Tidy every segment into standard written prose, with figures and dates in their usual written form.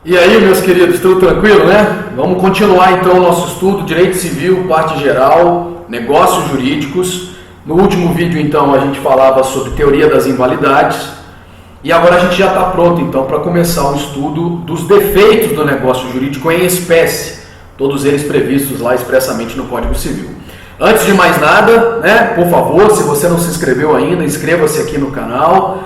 E aí, meus queridos, tudo tranquilo, né? Vamos continuar então o nosso estudo, Direito Civil, parte geral, negócios jurídicos. No último vídeo, então, a gente falava sobre teoria das invalidades. E agora a gente já está pronto, então, para começar o estudo dos defeitos do negócio jurídico em espécie. Todos eles previstos lá expressamente no Código Civil. Antes de mais nada, né, por favor, se você não se inscreveu ainda, inscreva-se aqui no canal.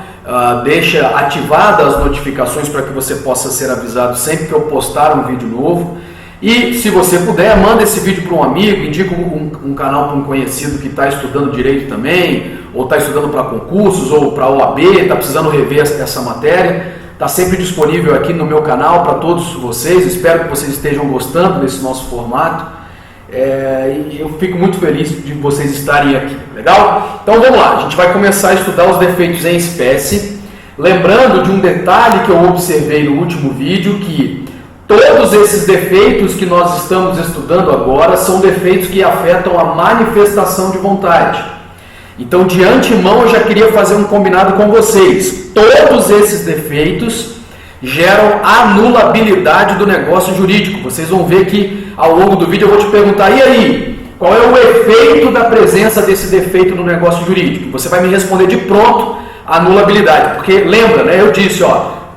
Deixa ativadas as notificações para que você possa ser avisado sempre que eu postar um vídeo novo. E se você puder, manda esse vídeo para um amigo, indica um canal para um conhecido que está estudando direito também, ou está estudando para concursos, ou para OAB, está precisando rever essa matéria. Está sempre disponível aqui no meu canal para todos vocês. Espero que vocês estejam gostando desse nosso formato. E eu fico muito feliz de vocês estarem aqui, legal? Então vamos lá, a gente vai começar a estudar os defeitos em espécie, lembrando de um detalhe que eu observei no último vídeo, que todos esses defeitos que nós estamos estudando agora são defeitos que afetam a manifestação de vontade. Então, de antemão, eu já queria fazer um combinado com vocês. Todos esses defeitos geram anulabilidade do negócio jurídico. Vocês vão ver que ao longo do vídeo eu vou te perguntar, e aí, qual é o efeito da presença desse defeito no negócio jurídico? Você vai me responder de pronto a anulabilidade, porque lembra, né, eu disse,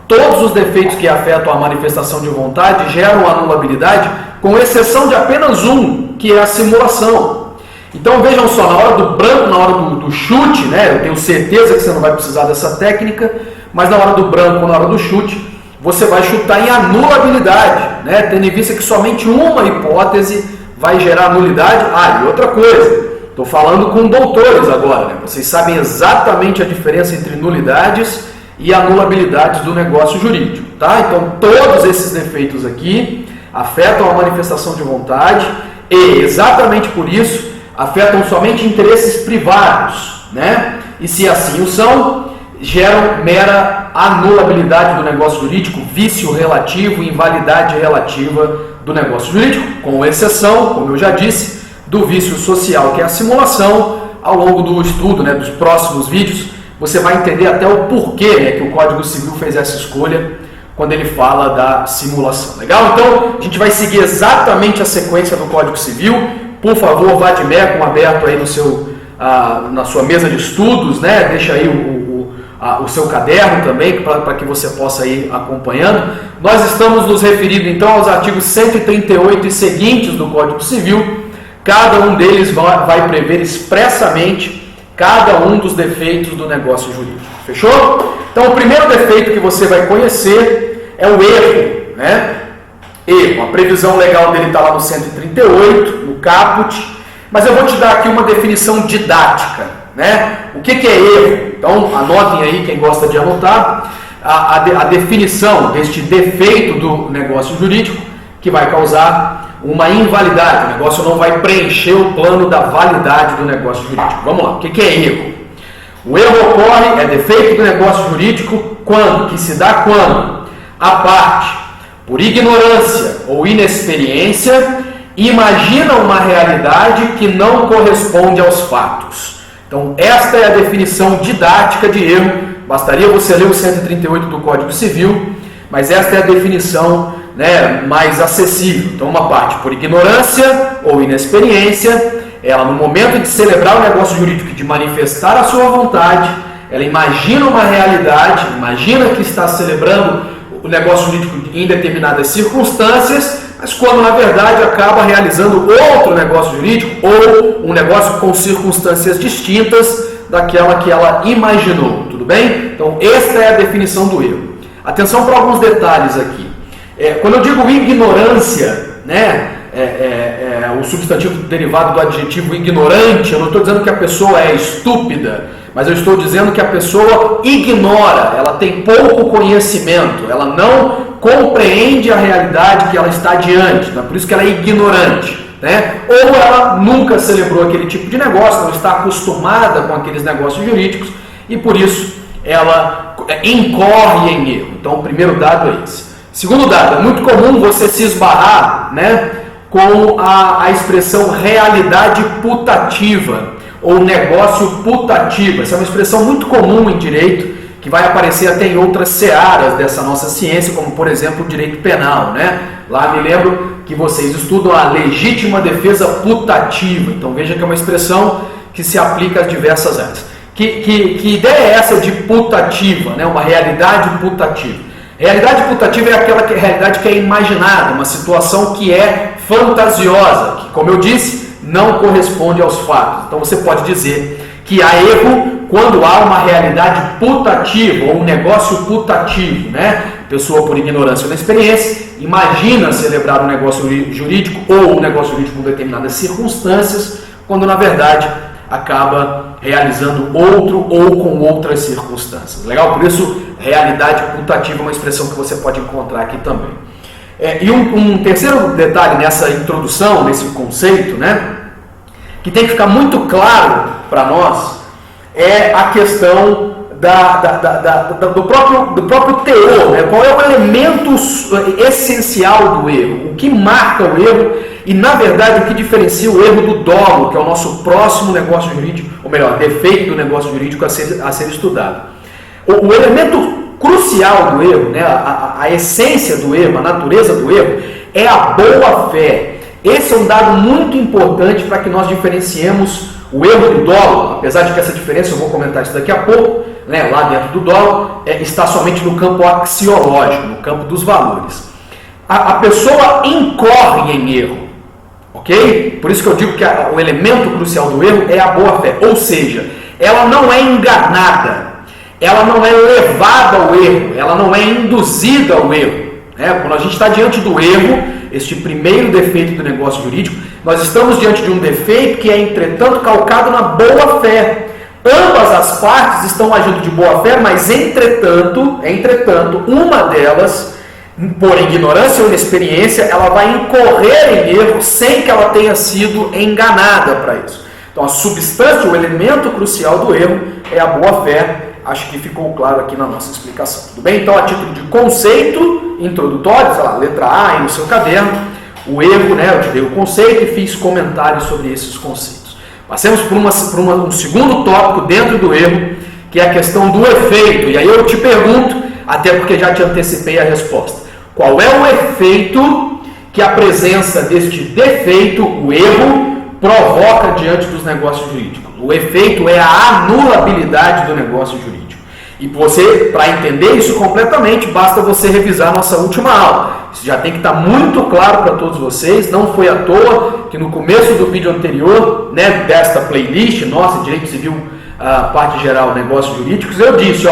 todos os defeitos que afetam a manifestação de vontade geram anulabilidade, com exceção de apenas um, que é a simulação. Então vejam só, na hora do branco, na hora do chute, né, eu tenho certeza que você não vai precisar dessa técnica, mas na hora do branco, na hora do chute, você vai chutar em anulabilidade, né? Tendo em vista que somente uma hipótese vai gerar nulidade. E outra coisa, estou falando com doutores agora, né? Vocês sabem exatamente a diferença entre nulidades e anulabilidades do negócio jurídico, tá? Então, todos esses defeitos aqui afetam a manifestação de vontade e, exatamente por isso, afetam somente interesses privados, né? E se assim o são, geram mera anulabilidade do negócio jurídico, vício relativo, invalidade relativa do negócio jurídico, com exceção, como eu já disse, do vício social, que é a simulação. Ao longo do estudo, né, dos próximos vídeos, você vai entender até o porquê, né, que o Código Civil fez essa escolha quando ele fala da simulação. Legal? Então, a gente vai seguir exatamente a sequência do Código Civil. Por favor, vá de Mac aberto aí na sua mesa de estudos, né? Deixa aí o seu caderno também, para que você possa ir acompanhando. Nós estamos nos referindo então aos artigos 138 e seguintes do Código Civil. Cada um deles vai prever expressamente cada um dos defeitos do negócio jurídico. Fechou? Então, o primeiro defeito que você vai conhecer é o erro, né? Erro. A previsão legal dele está lá no 138, no caput, mas eu vou te dar aqui uma definição didática, né? O que é erro? Então, anotem aí, quem gosta de anotar, a definição deste defeito do negócio jurídico que vai causar uma invalidade. O negócio não vai preencher o plano da validade do negócio jurídico. Vamos lá, o que é erro? O erro ocorre, é defeito do negócio jurídico, quando? Que se dá quando? A parte, por ignorância ou inexperiência, imagina uma realidade que não corresponde aos fatos. Então, esta é a definição didática de erro. Bastaria você ler o 138 do Código Civil, mas esta é a definição, né, mais acessível. Então, uma parte por ignorância ou inexperiência, ela no momento de celebrar o negócio jurídico, de manifestar a sua vontade, ela imagina uma realidade, imagina que está celebrando o negócio jurídico em determinadas circunstâncias, mas quando na verdade acaba realizando outro negócio jurídico ou um negócio com circunstâncias distintas daquela que ela imaginou, tudo bem? Então esta é a definição do erro. Atenção para alguns detalhes aqui. Quando eu digo ignorância, né, o substantivo derivado do adjetivo ignorante, eu não estou dizendo que a pessoa é estúpida, mas eu estou dizendo que a pessoa ignora, ela tem pouco conhecimento, ela não compreende a realidade que ela está diante, né? Por isso que ela é ignorante, né? Ou ela nunca celebrou aquele tipo de negócio, não está acostumada com aqueles negócios jurídicos e por isso ela incorre em erro. Então o primeiro dado é esse. Segundo dado, é muito comum você se esbarrar, né, com a expressão realidade putativa ou negócio putativo. Essa é uma expressão muito comum em direito, que vai aparecer até em outras searas dessa nossa ciência, como por exemplo o direito penal, né? Lá me lembro que vocês estudam a legítima defesa putativa. Então veja que é uma expressão que se aplica a diversas áreas. Que ideia é essa de putativa, né? Uma realidade putativa? Realidade putativa é aquela realidade que é imaginada, uma situação que é fantasiosa, que, como eu disse, não corresponde aos fatos. Então você pode dizer que há erro quando há uma realidade putativa ou um negócio putativo, né? A pessoa, por ignorância ou inexperiência, imagina celebrar um negócio jurídico ou um negócio jurídico com determinadas circunstâncias, quando na verdade acaba realizando outro ou com outras circunstâncias. Legal? Por isso, realidade putativa é uma expressão que você pode encontrar aqui também. E um terceiro detalhe nessa introdução, nesse conceito, né, que tem que ficar muito claro para nós, é a questão do próprio teor, né? Qual é o elemento essencial do erro, o que marca o erro e, na verdade, o que diferencia o erro do dolo, que é o nosso próximo negócio jurídico, ou melhor, defeito do negócio jurídico a ser estudado. O elemento crucial do erro, né? A essência do erro, a natureza do erro, é a boa-fé. Esse é um dado muito importante para que nós diferenciemos o erro do dolo, apesar de que essa diferença, eu vou comentar isso daqui a pouco, né, lá dentro do dolo, está somente no campo axiológico, no campo dos valores. A pessoa incorre em erro, ok? Por isso que eu digo que o elemento crucial do erro é a boa-fé, ou seja, ela não é enganada, ela não é levada ao erro, ela não é induzida ao erro. Né? Quando a gente está diante do erro, este primeiro defeito do negócio jurídico, nós estamos diante de um defeito que é, entretanto, calcado na boa-fé. Ambas as partes estão agindo de boa-fé, mas, entretanto, uma delas, por ignorância ou inexperiência, ela vai incorrer em erro sem que ela tenha sido enganada para isso. Então, a substância, o elemento crucial do erro é a boa-fé. Acho que ficou claro aqui na nossa explicação. Tudo bem? Então, a título de conceito introdutório, sei lá, letra A aí no seu caderno, o erro, né? Eu te dei o conceito e fiz comentários sobre esses conceitos. Passemos por um segundo tópico dentro do erro, que é a questão do efeito. E aí eu te pergunto, até porque já te antecipei a resposta. Qual é o efeito que a presença deste defeito, o erro, provoca diante dos negócios jurídicos? O efeito é a anulabilidade do negócio jurídico. E você, para entender isso completamente, basta você revisar a nossa última aula. Isso já tem que estar muito claro para todos vocês. Não foi à toa que no começo do vídeo anterior, né, desta playlist, nossa, Direito Civil, parte geral, negócios jurídicos, eu disse,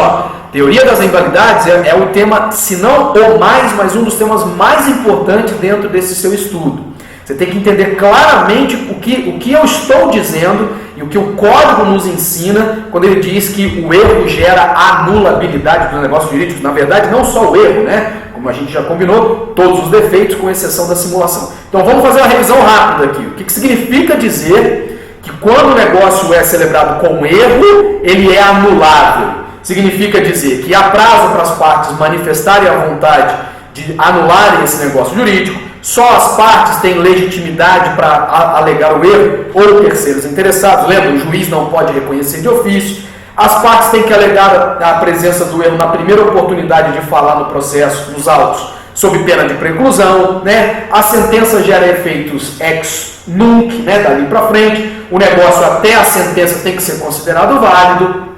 teoria das invalidades é o tema, se não o mais, mas um dos temas mais importantes dentro desse seu estudo. Você tem que entender claramente o que eu estou dizendo e o que o código nos ensina quando ele diz que o erro gera anulabilidade dos negócios jurídicos. Na verdade, não só o erro, né? Como a gente já combinou, todos os defeitos, com exceção da simulação. Então vamos fazer uma revisão rápida aqui. O que significa dizer que quando o negócio é celebrado com erro, ele é anulável? Significa dizer que há prazo para as partes manifestarem a vontade de anularem esse negócio jurídico, só as partes têm legitimidade para alegar o erro ou terceiros interessados. Lembra, o juiz não pode reconhecer de ofício. As partes têm que alegar a presença do erro na primeira oportunidade de falar no processo, nos autos, sob pena de preclusão, né? A sentença gera efeitos ex nunc, né? Dali para frente. O negócio até a sentença tem que ser considerado válido.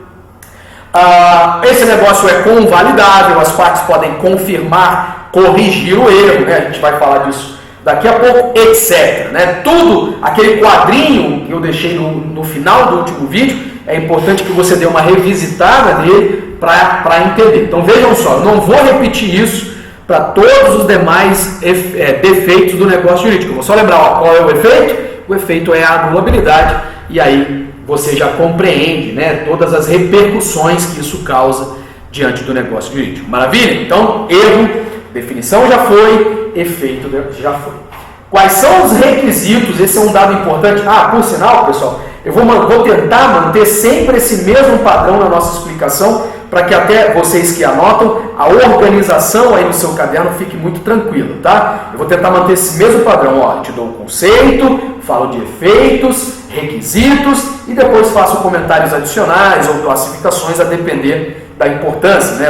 Esse negócio é convalidável, as partes podem confirmar, corrigir o erro, né? A gente vai falar disso daqui a pouco, etc. Né? Tudo, aquele quadrinho que eu deixei no final do último vídeo, é importante que você dê uma revisitada nele para entender. Então vejam só, não vou repetir isso para todos os demais defeitos do negócio jurídico. Eu vou só lembrar qual é o efeito. O efeito é a anulabilidade, e aí você já compreende, né, todas as repercussões que isso causa diante do negócio jurídico. Maravilha? Então, erro, definição já foi, efeito já foi. Quais são os requisitos? Esse é um dado importante. Por sinal, pessoal, eu vou tentar manter sempre esse mesmo padrão na nossa explicação para que até vocês que anotam, a organização aí no seu caderno fique muito tranquila, tá? Eu vou tentar manter esse mesmo padrão, ó, eu te dou o conceito, falo de efeitos, requisitos e depois faço comentários adicionais ou classificações a depender da importância, né?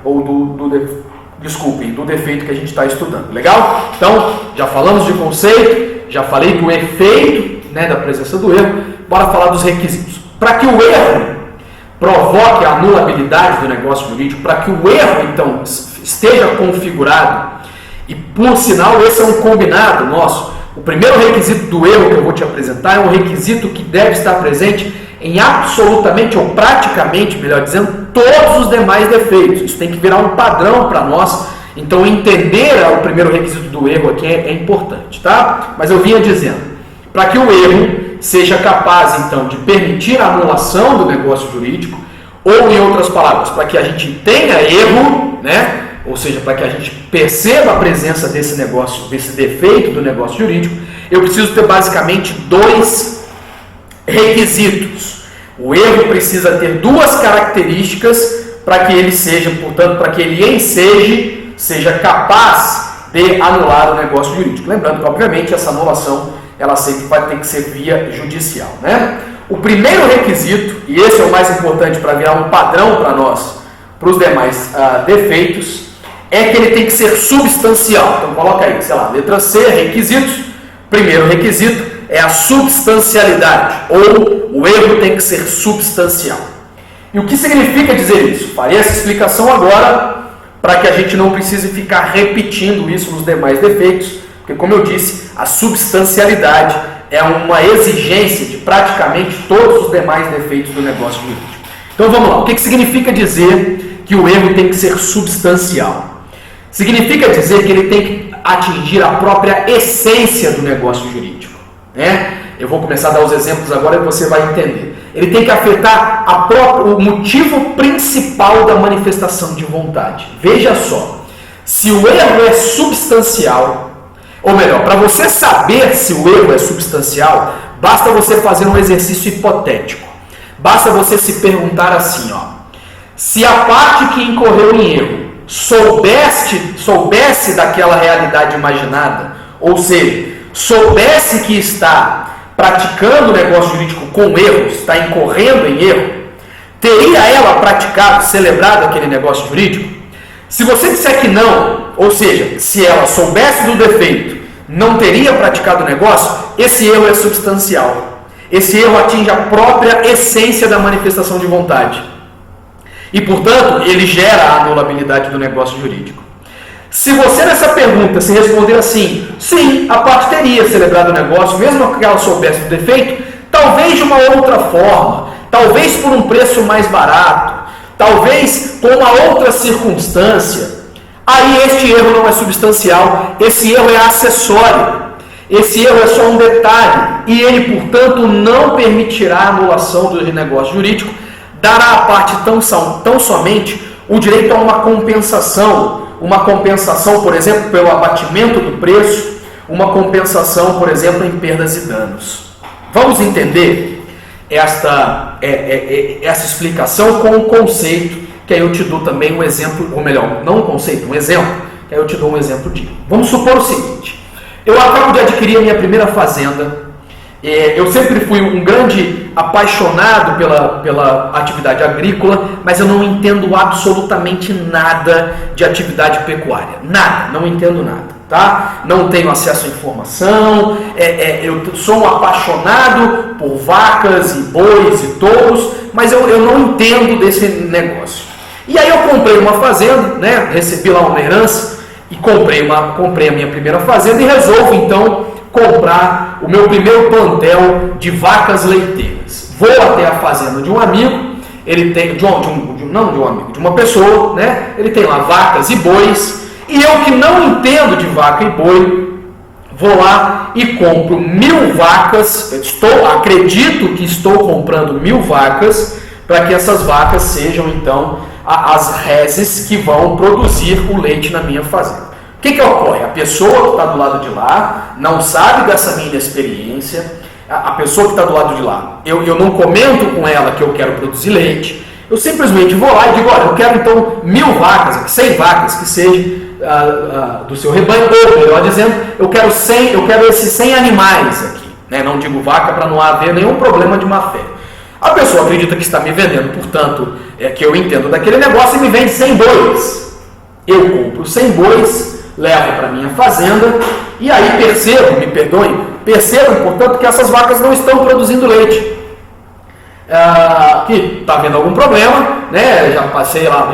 Ou do defeito que a gente está estudando, legal? Então, já falamos de conceito, já falei do efeito, né, da presença do erro, bora falar dos requisitos. Para que o erro provoque a anulabilidade do negócio jurídico, para que o erro, então, esteja configurado, e por sinal, esse é um combinado nosso, o primeiro requisito do erro que eu vou te apresentar é um requisito que deve estar presente em absolutamente, ou praticamente, melhor dizendo, todos os demais defeitos. Isso tem que virar um padrão para nós, então entender o primeiro requisito do erro aqui é importante, tá? Mas eu vinha dizendo, para que o erro seja capaz, então, de permitir a anulação do negócio jurídico, ou, em outras palavras, para que a gente tenha erro, né? Ou seja, para que a gente perceba a presença desse negócio, desse defeito do negócio jurídico, eu preciso ter basicamente dois requisitos. O erro precisa ter duas características para que ele seja, portanto, para que ele seja capaz de anular o negócio jurídico. Lembrando que, obviamente, essa anulação ela sempre vai ter que ser via judicial, né? O primeiro requisito, e esse é o mais importante para virar um padrão para nós, para os demais defeitos, é que ele tem que ser substancial. Então coloca aí, sei lá, letra C, requisitos. Primeiro requisito é a substancialidade, ou o erro tem que ser substancial. E o que significa dizer isso? Farei essa explicação agora, para que a gente não precise ficar repetindo isso nos demais defeitos, porque, como eu disse, a substancialidade é uma exigência de praticamente todos os demais defeitos do negócio jurídico. Então vamos lá, o que significa dizer que o erro tem que ser substancial? Significa dizer que ele tem que atingir a própria essência do negócio jurídico, né? Eu vou começar a dar os exemplos agora e você vai entender. Ele tem que afetar o motivo principal da manifestação de vontade. Veja só, se o erro é substancial, ou melhor, para você saber se o erro é substancial, basta você fazer um exercício hipotético. Basta você se perguntar assim, ó, se a parte que incorreu em erro soubesse daquela realidade imaginada, ou seja, soubesse que está praticando o negócio jurídico com erro, está incorrendo em erro, teria ela praticado, celebrado aquele negócio jurídico? Se você disser que não, ou seja, se ela soubesse do defeito, não teria praticado o negócio, esse erro é substancial. Esse erro atinge a própria essência da manifestação de vontade. E, portanto, ele gera a anulabilidade do negócio jurídico. Se você nessa pergunta se responder assim, sim, a parte teria celebrado o negócio, mesmo que ela soubesse do defeito, talvez de uma outra forma, talvez por um preço mais barato, talvez com uma outra circunstância, aí este erro não é substancial, esse erro é acessório, esse erro é só um detalhe, e ele, portanto, não permitirá a anulação do negócio jurídico, dará à parte tão somente o direito a uma compensação, por exemplo, pelo abatimento do preço, uma compensação, por exemplo, em perdas e danos. Vamos entender essa explicação com um conceito, que aí eu te dou também um exemplo, ou melhor, não um conceito, um exemplo, que aí eu te dou um exemplo de. Vamos supor o seguinte, eu acabo de adquirir a minha primeira fazenda. Eu sempre fui um grande apaixonado pela atividade agrícola, mas eu não entendo absolutamente nada de atividade pecuária. Nada, não entendo nada, tá? Não tenho acesso à informação, eu sou um apaixonado por vacas e bois e touros, mas eu não entendo desse negócio. E aí eu comprei uma fazenda, né? Recebi lá uma herança e comprei a minha primeira fazenda e resolvo então comprar o meu primeiro plantel de vacas leiteiras. Vou até a fazenda de um amigo, ele tem, de uma pessoa, né? Ele tem lá vacas e bois, e eu que não entendo de vaca e boi, vou lá e compro 1000 vacas, acredito que estou comprando 1000 vacas, para que essas vacas sejam então as reses que vão produzir o leite na minha fazenda. O que ocorre? A pessoa que está do lado de lá não sabe dessa minha experiência. A pessoa que está do lado de lá, eu não comento com ela que eu quero produzir leite, Eu simplesmente vou lá e digo, olha, eu quero então 1000 vacas, 100 vacas, que seja do seu rebanho, ou melhor dizendo, eu quero esses 100 animais aqui, né? Não digo vaca para não haver nenhum problema de má fé. A pessoa acredita que está me vendendo, portanto, que eu entendo daquele negócio e me vende 100 bois. Eu compro 100 bois, levo para minha fazenda e aí percebo, portanto, que essas vacas não estão produzindo leite. Que está havendo algum problema, né? Já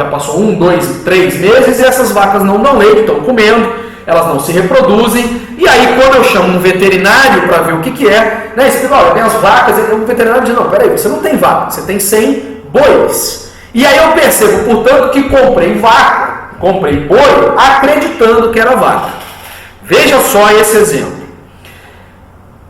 passou 1, 2, 3 meses e essas vacas não dão leite, estão comendo, elas não se reproduzem. E aí, quando eu chamo um veterinário para ver o que é, né? Explica, olha, tem as vacas, e o veterinário diz, não, peraí, você não tem vaca, você tem 100 bois. E aí eu percebo, portanto, que comprei boi acreditando que era vaca. Veja só esse exemplo.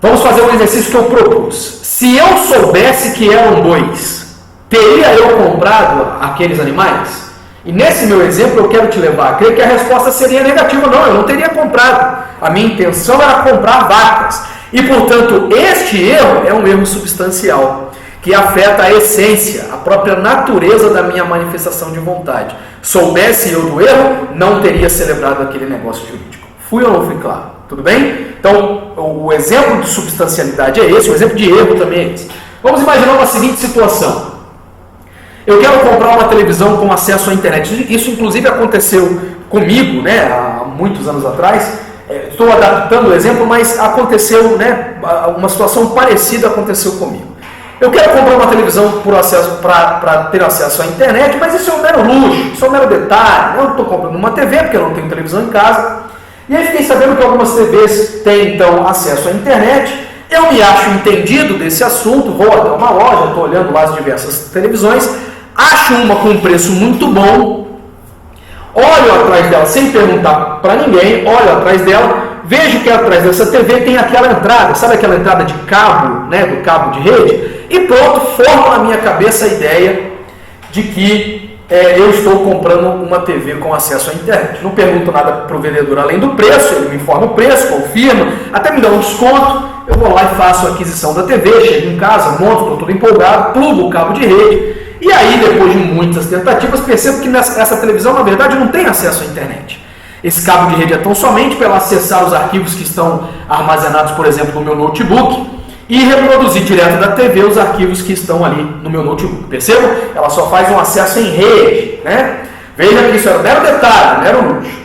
Vamos fazer um exercício que eu propus. Se eu soubesse que eram bois, teria eu comprado aqueles animais? E nesse meu exemplo eu quero te levar a crer que a resposta seria negativa. Não, eu não teria comprado. A minha intenção era comprar vacas. E, portanto, este erro é um erro substancial, que afeta a essência, a própria natureza da minha manifestação de vontade. Soubesse eu do erro, não teria celebrado aquele negócio jurídico. Fui ou não fui claro? Tudo bem? Então, o exemplo de substancialidade é esse, o exemplo de erro também é esse. Vamos imaginar uma seguinte situação. Eu quero comprar uma televisão com acesso à internet. Isso, inclusive, aconteceu comigo, né, há muitos anos atrás. Estou adaptando o exemplo, mas aconteceu, né, uma situação parecida aconteceu comigo. Eu quero comprar uma televisão para ter acesso à internet, mas isso é um mero luxo, isso é um mero detalhe. Eu não estou comprando uma TV porque eu não tenho televisão em casa. E aí fiquei sabendo que algumas TVs têm, então, acesso à internet. Eu me acho entendido desse assunto, vou até uma loja, estou olhando lá as diversas televisões, acho uma com um preço muito bom, olho atrás dela sem perguntar para ninguém, olho atrás dela, vejo que atrás dessa TV tem aquela entrada, sabe aquela entrada de cabo, né, do cabo de rede? E pronto, formo na minha cabeça a ideia de que eu estou comprando uma TV com acesso à internet. Não pergunto nada para o vendedor além do preço, ele me informa o preço, confirma, até me dá um desconto, eu vou lá e faço a aquisição da TV, chego em casa, monto, estou todo empolgado, plugo o cabo de rede, e aí depois de muitas tentativas percebo que essa televisão na verdade não tem acesso à internet. Esse cabo de rede é tão somente para ela acessar os arquivos que estão armazenados, por exemplo, no meu notebook, e reproduzir direto da TV os arquivos que estão ali no meu notebook. Percebam? Ela só faz um acesso em rede, né? Veja que isso era um mero detalhe, não era um luxo.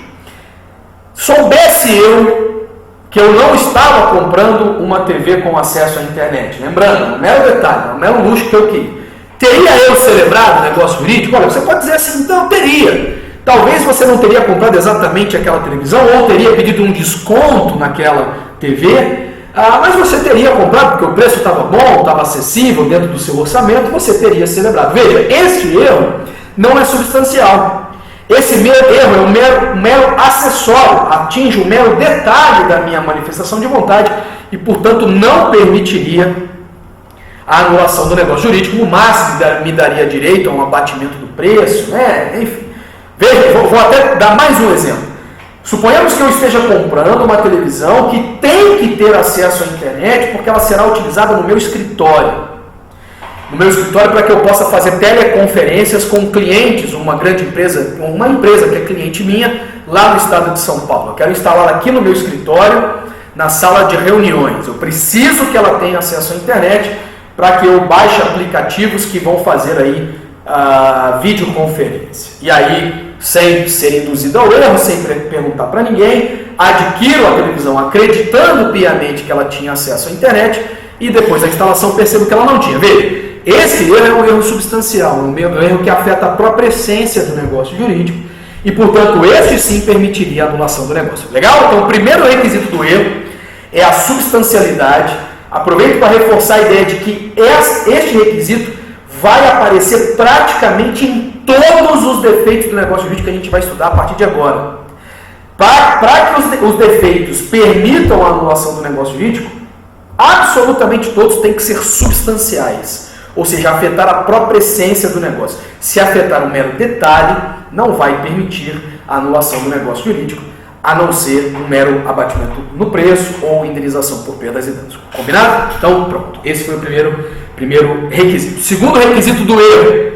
Soubesse eu que eu não estava comprando uma TV com acesso à internet, lembrando, um mero detalhe, um mero luxo que eu queria, teria eu celebrado o negócio jurídico? Olha, você pode dizer assim, então teria. Talvez você não teria comprado exatamente aquela televisão, ou teria pedido um desconto naquela TV, mas você teria comprado porque o preço estava bom, estava acessível dentro do seu orçamento, você teria celebrado. Veja, este erro não é substancial. Esse erro é um mero acessório, atinge um mero detalhe da minha manifestação de vontade e, portanto, não permitiria a anulação do negócio jurídico. No máximo, me daria direito a um abatimento do preço, né? Enfim. Veja, vou até dar mais um exemplo. Suponhamos que eu esteja comprando uma televisão que tem que ter acesso à internet porque ela será utilizada no meu escritório. No meu escritório para que eu possa fazer teleconferências com clientes, uma grande empresa, uma empresa que é cliente minha, lá no estado de São Paulo. Eu quero instalar aqui no meu escritório, na sala de reuniões. Eu preciso que ela tenha acesso à internet para que eu baixe aplicativos que vão fazer aí a videoconferência. E aí, sem ser induzido ao erro, sem perguntar para ninguém, adquiro a televisão acreditando piamente que ela tinha acesso à internet e depois da instalação percebo que ela não tinha. Veja, esse erro é um erro substancial, um erro que afeta a própria essência do negócio jurídico e, portanto, este sim permitiria a anulação do negócio. Legal? Então, o primeiro requisito do erro é a substancialidade. Aproveito para reforçar a ideia de que este requisito vai aparecer praticamente em todos os defeitos do negócio jurídico que a gente vai estudar a partir de agora. Para que os defeitos permitam a anulação do negócio jurídico, absolutamente todos têm que ser substanciais, ou seja, afetar a própria essência do negócio. Se afetar um mero detalhe, não vai permitir a anulação do negócio jurídico, a não ser um mero abatimento no preço ou indenização por perdas e danos. Combinado? Então, pronto. Esse foi o primeiro requisito. Segundo requisito do erro,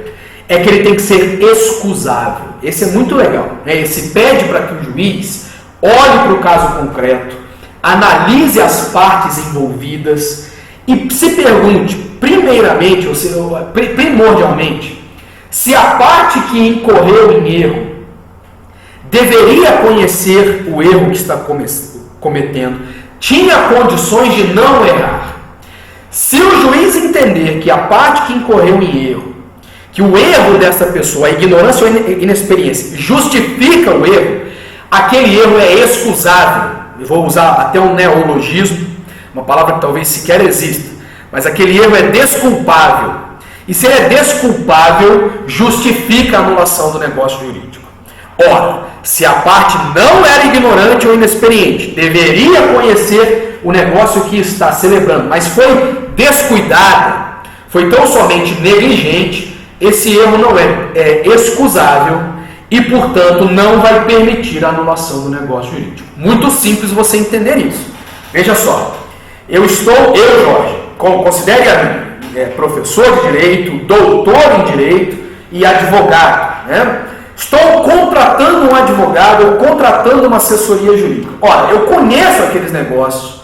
é que ele tem que ser excusável. Esse é muito legal, né? Esse pede para que o juiz olhe para o caso concreto, analise as partes envolvidas e se pergunte, primeiramente, ou seja, primordialmente, se a parte que incorreu em erro deveria conhecer o erro que está cometendo, tinha condições de não errar. Se o juiz entender que a parte que incorreu em erro, que o erro dessa pessoa, a ignorância ou a inexperiência, justifica o erro, aquele erro é excusável. Eu vou usar até um neologismo, uma palavra que talvez sequer exista, mas aquele erro é desculpável. E se ele é desculpável, justifica a anulação do negócio jurídico. Ora, se a parte não era ignorante ou inexperiente, deveria conhecer o negócio que está celebrando, mas foi descuidada, foi tão somente negligente, esse erro não é excusável e, portanto, não vai permitir a anulação do negócio jurídico. Muito simples você entender isso. Veja só, eu, Jorge, considere a mim professor de direito, doutor em direito e advogado, né? Estou contratando um advogado ou contratando uma assessoria jurídica. Ora, eu conheço aqueles negócios,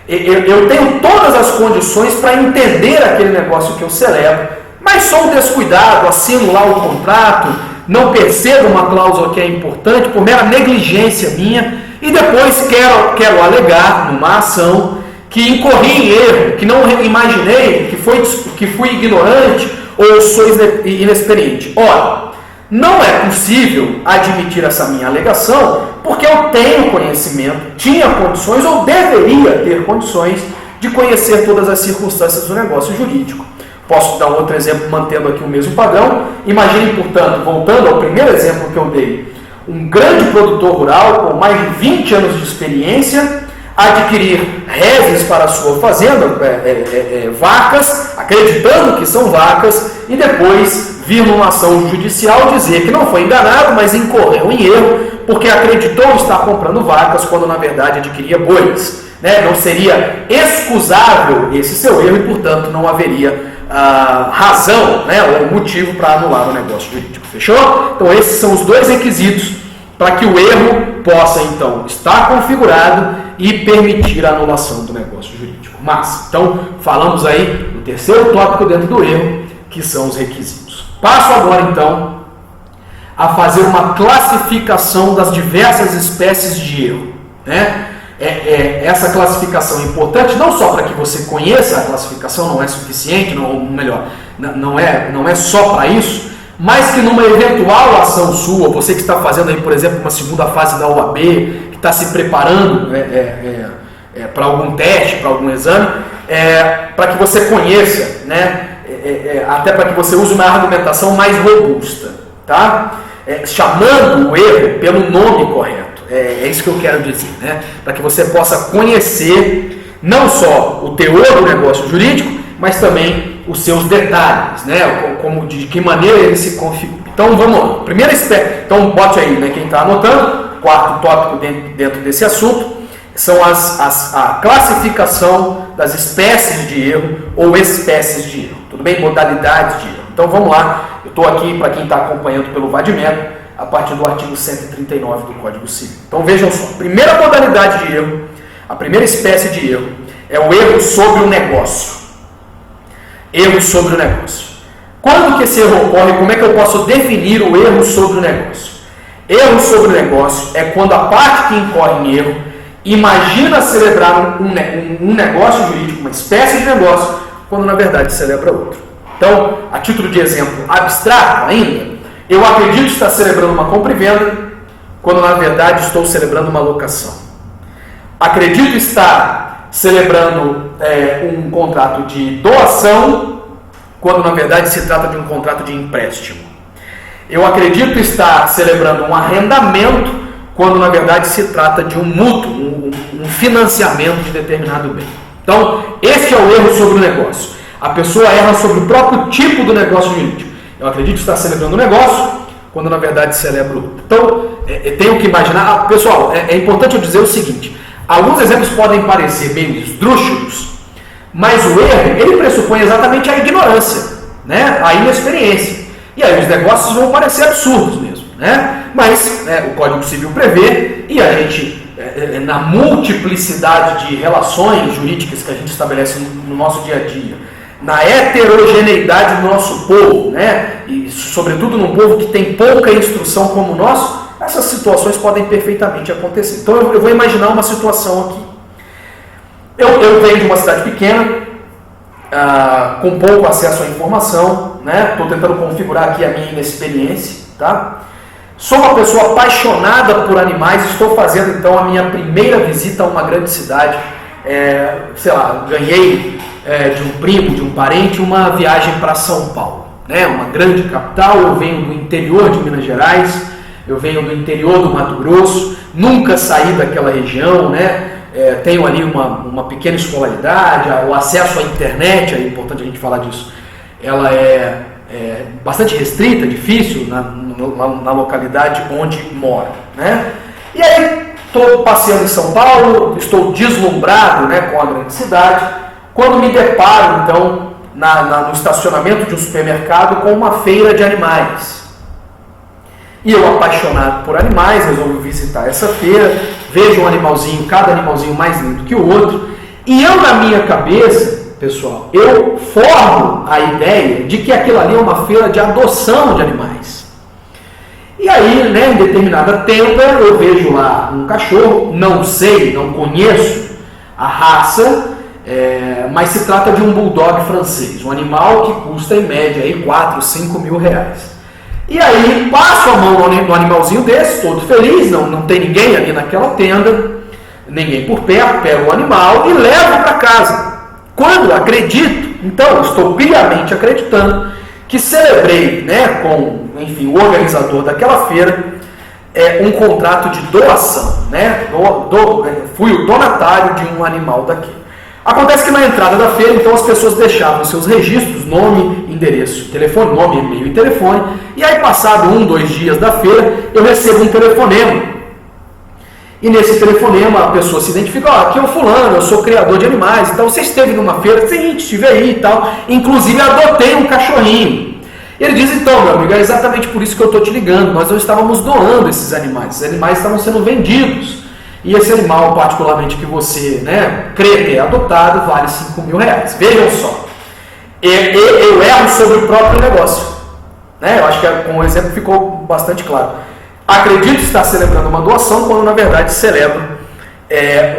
eu tenho todas as condições para entender aquele negócio que eu celebro, mas sou descuidado, assino lá o contrato, não percebo uma cláusula que é importante por mera negligência minha e depois quero alegar numa ação que incorri em erro, que não imaginei, que fui ignorante ou sou inexperiente. Ora, não é possível admitir essa minha alegação porque eu tenho conhecimento, tinha condições ou deveria ter condições de conhecer todas as circunstâncias do negócio jurídico. Posso dar um outro exemplo mantendo aqui o mesmo padrão. Imagine, portanto, voltando ao primeiro exemplo que eu dei, um grande produtor rural com mais de 20 anos de experiência adquirir reses para a sua fazenda, vacas, acreditando que são vacas, e depois vir numa ação judicial dizer que não foi enganado, mas incorreu em erro, porque acreditou estar comprando vacas, quando na verdade adquiria bois. Né? Não seria excusável esse seu erro e, portanto, não haveria razão, né, ou motivo para anular o negócio jurídico. Fechou? Então esses são os dois requisitos para que o erro possa, então, estar configurado e permitir a anulação do negócio jurídico. Mas, então, falamos aí do terceiro tópico dentro do erro, que são os requisitos. Passo agora, então, a fazer uma classificação das diversas espécies de erro. Né? Essa classificação é importante, não só para que você conheça a classificação, não é suficiente, não é só para isso, mas que numa eventual ação sua, você que está fazendo aí, por exemplo, uma segunda fase da OAB, que está se preparando para algum teste, para algum exame, para que você conheça, né, até para que você use uma argumentação mais robusta, tá? Chamando o erro pelo nome correto. É isso que eu quero dizer, né? Para que você possa conhecer não só o teor do negócio jurídico, mas também os seus detalhes, né? De que maneira ele se configura. Então vamos lá. Primeira espécie, então bote aí, né? Quem está anotando, quarto tópico dentro desse assunto, são a classificação das espécies de erro ou espécies de erro. Tudo bem? Modalidades de erro. Então vamos lá. Eu estou aqui, para quem está acompanhando pelo Vadmec, a partir do artigo 139 do Código Civil. Então vejam só, a primeira modalidade de erro, a primeira espécie de erro, é o erro sobre o negócio. Erro sobre o negócio. Quando que esse erro ocorre? Como é que eu posso definir o erro sobre o negócio? Erro sobre o negócio é quando a parte que incorre em erro imagina celebrar um negócio jurídico, uma espécie de negócio, quando na verdade celebra outro. Então, a título de exemplo abstrato ainda, eu acredito estar celebrando uma compra e venda, quando na verdade estou celebrando uma locação. Acredito estar celebrando um contrato de doação, quando na verdade se trata de um contrato de empréstimo. Eu acredito estar celebrando um arrendamento, quando na verdade se trata de um mútuo, um financiamento de determinado bem. Então, esse é o erro sobre o negócio. A pessoa erra sobre o próprio tipo do negócio jurídico. Eu acredito estar celebrando um negócio, quando na verdade celebro outro. Então, tenho que imaginar... pessoal, é importante eu dizer o seguinte, alguns exemplos podem parecer meio esdrúxulos, mas o erro, ele pressupõe exatamente a ignorância, né? A inexperiência. E aí os negócios vão parecer absurdos mesmo, né? Mas o Código Civil prevê, e a gente, na multiplicidade de relações jurídicas que a gente estabelece no nosso dia a dia, na heterogeneidade do nosso povo, né? E sobretudo num povo que tem pouca instrução como o nosso, essas situações podem perfeitamente acontecer. Então eu vou imaginar uma situação aqui. Eu venho de uma cidade pequena, com pouco acesso à informação, né? Estou tentando configurar aqui a minha inexperiência, tá? Sou uma pessoa apaixonada por animais, estou fazendo então a minha primeira visita a uma grande cidade, ganhei de um primo, de um parente, uma viagem para São Paulo, né? Uma grande capital. Eu venho do interior de Minas Gerais, eu venho do interior do Mato Grosso, nunca saí daquela região, né? Tenho ali uma pequena escolaridade, o acesso à internet, é importante a gente falar disso, ela é bastante restrita, difícil na localidade onde moro, né? E aí, estou passeando em São Paulo, estou deslumbrado, né, com a grande cidade, quando me deparo, então, no estacionamento de um supermercado com uma feira de animais. E eu, apaixonado por animais, resolvi visitar essa feira, vejo um animalzinho, cada animalzinho mais lindo que o outro, e eu, na minha cabeça, pessoal, eu formo a ideia de que aquilo ali é uma feira de adoção de animais. E aí, né, em determinada tenda, eu vejo lá um cachorro, não conheço a raça, mas se trata de um bulldog francês, um animal que custa em média aí 4, 5 mil reais. E aí passo a mão no animalzinho desse, todo feliz, não tem ninguém ali naquela tenda, ninguém por perto, pego o animal e levo para casa. Quando acredito, então estou piamente acreditando que celebrei, né, com, enfim, o organizador daquela feira, um contrato de doação, né? Fui o donatário de um animal daquele. Acontece que na entrada da feira, então, as pessoas deixavam seus registros, nome, endereço, telefone, nome, e-mail e telefone, e aí, passado 1, 2 dias da feira, eu recebo um telefonema. E nesse telefonema a pessoa se identifica, aqui é o fulano, eu sou criador de animais, então você esteve numa feira, sim, estive aí e tal, inclusive adotei um cachorrinho. E ele diz, então, meu amigo, é exatamente por isso que eu estou te ligando, nós não estávamos doando esses animais estavam sendo vendidos. E esse animal, particularmente, que você, né, crê ter adotado, vale 5 mil reais. Vejam só, eu erro sobre o próprio negócio, né? Eu acho que com o exemplo ficou bastante claro. Acredito estar celebrando uma doação, quando na verdade celebro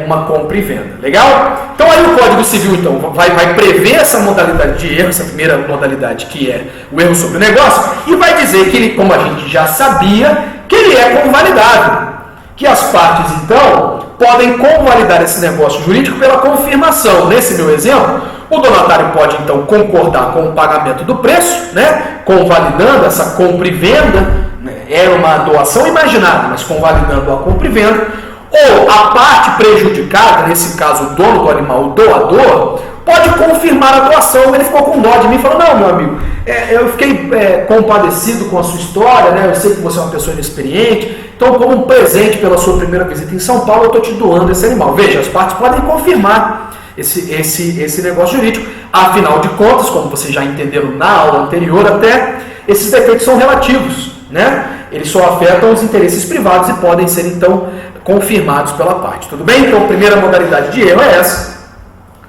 uma compra e venda. Legal? Então aí o Código Civil então, vai prever essa modalidade de erro, essa primeira modalidade que é o erro sobre o negócio, e vai dizer que ele, como a gente já sabia, que ele é convalidável. Que as partes, então, podem convalidar esse negócio jurídico pela confirmação. Nesse meu exemplo, o donatário pode, então, concordar com o pagamento do preço, né, convalidando essa compra e venda, né, era uma doação imaginada, mas convalidando a compra e venda, ou a parte prejudicada, nesse caso o dono do animal, o doador, pode confirmar a doação. Ele ficou com dó de mim e falou, não, meu amigo, eu fiquei compadecido com a sua história, né? Eu sei que você é uma pessoa inexperiente, então como um presente pela sua primeira visita em São Paulo, eu estou te doando esse animal. Veja, as partes podem confirmar esse negócio jurídico. Afinal de contas, como vocês já entenderam na aula anterior até, esses defeitos são relativos, né? Eles só afetam os interesses privados e podem ser, então, confirmados pela parte. Tudo bem? Então, a primeira modalidade de erro é essa,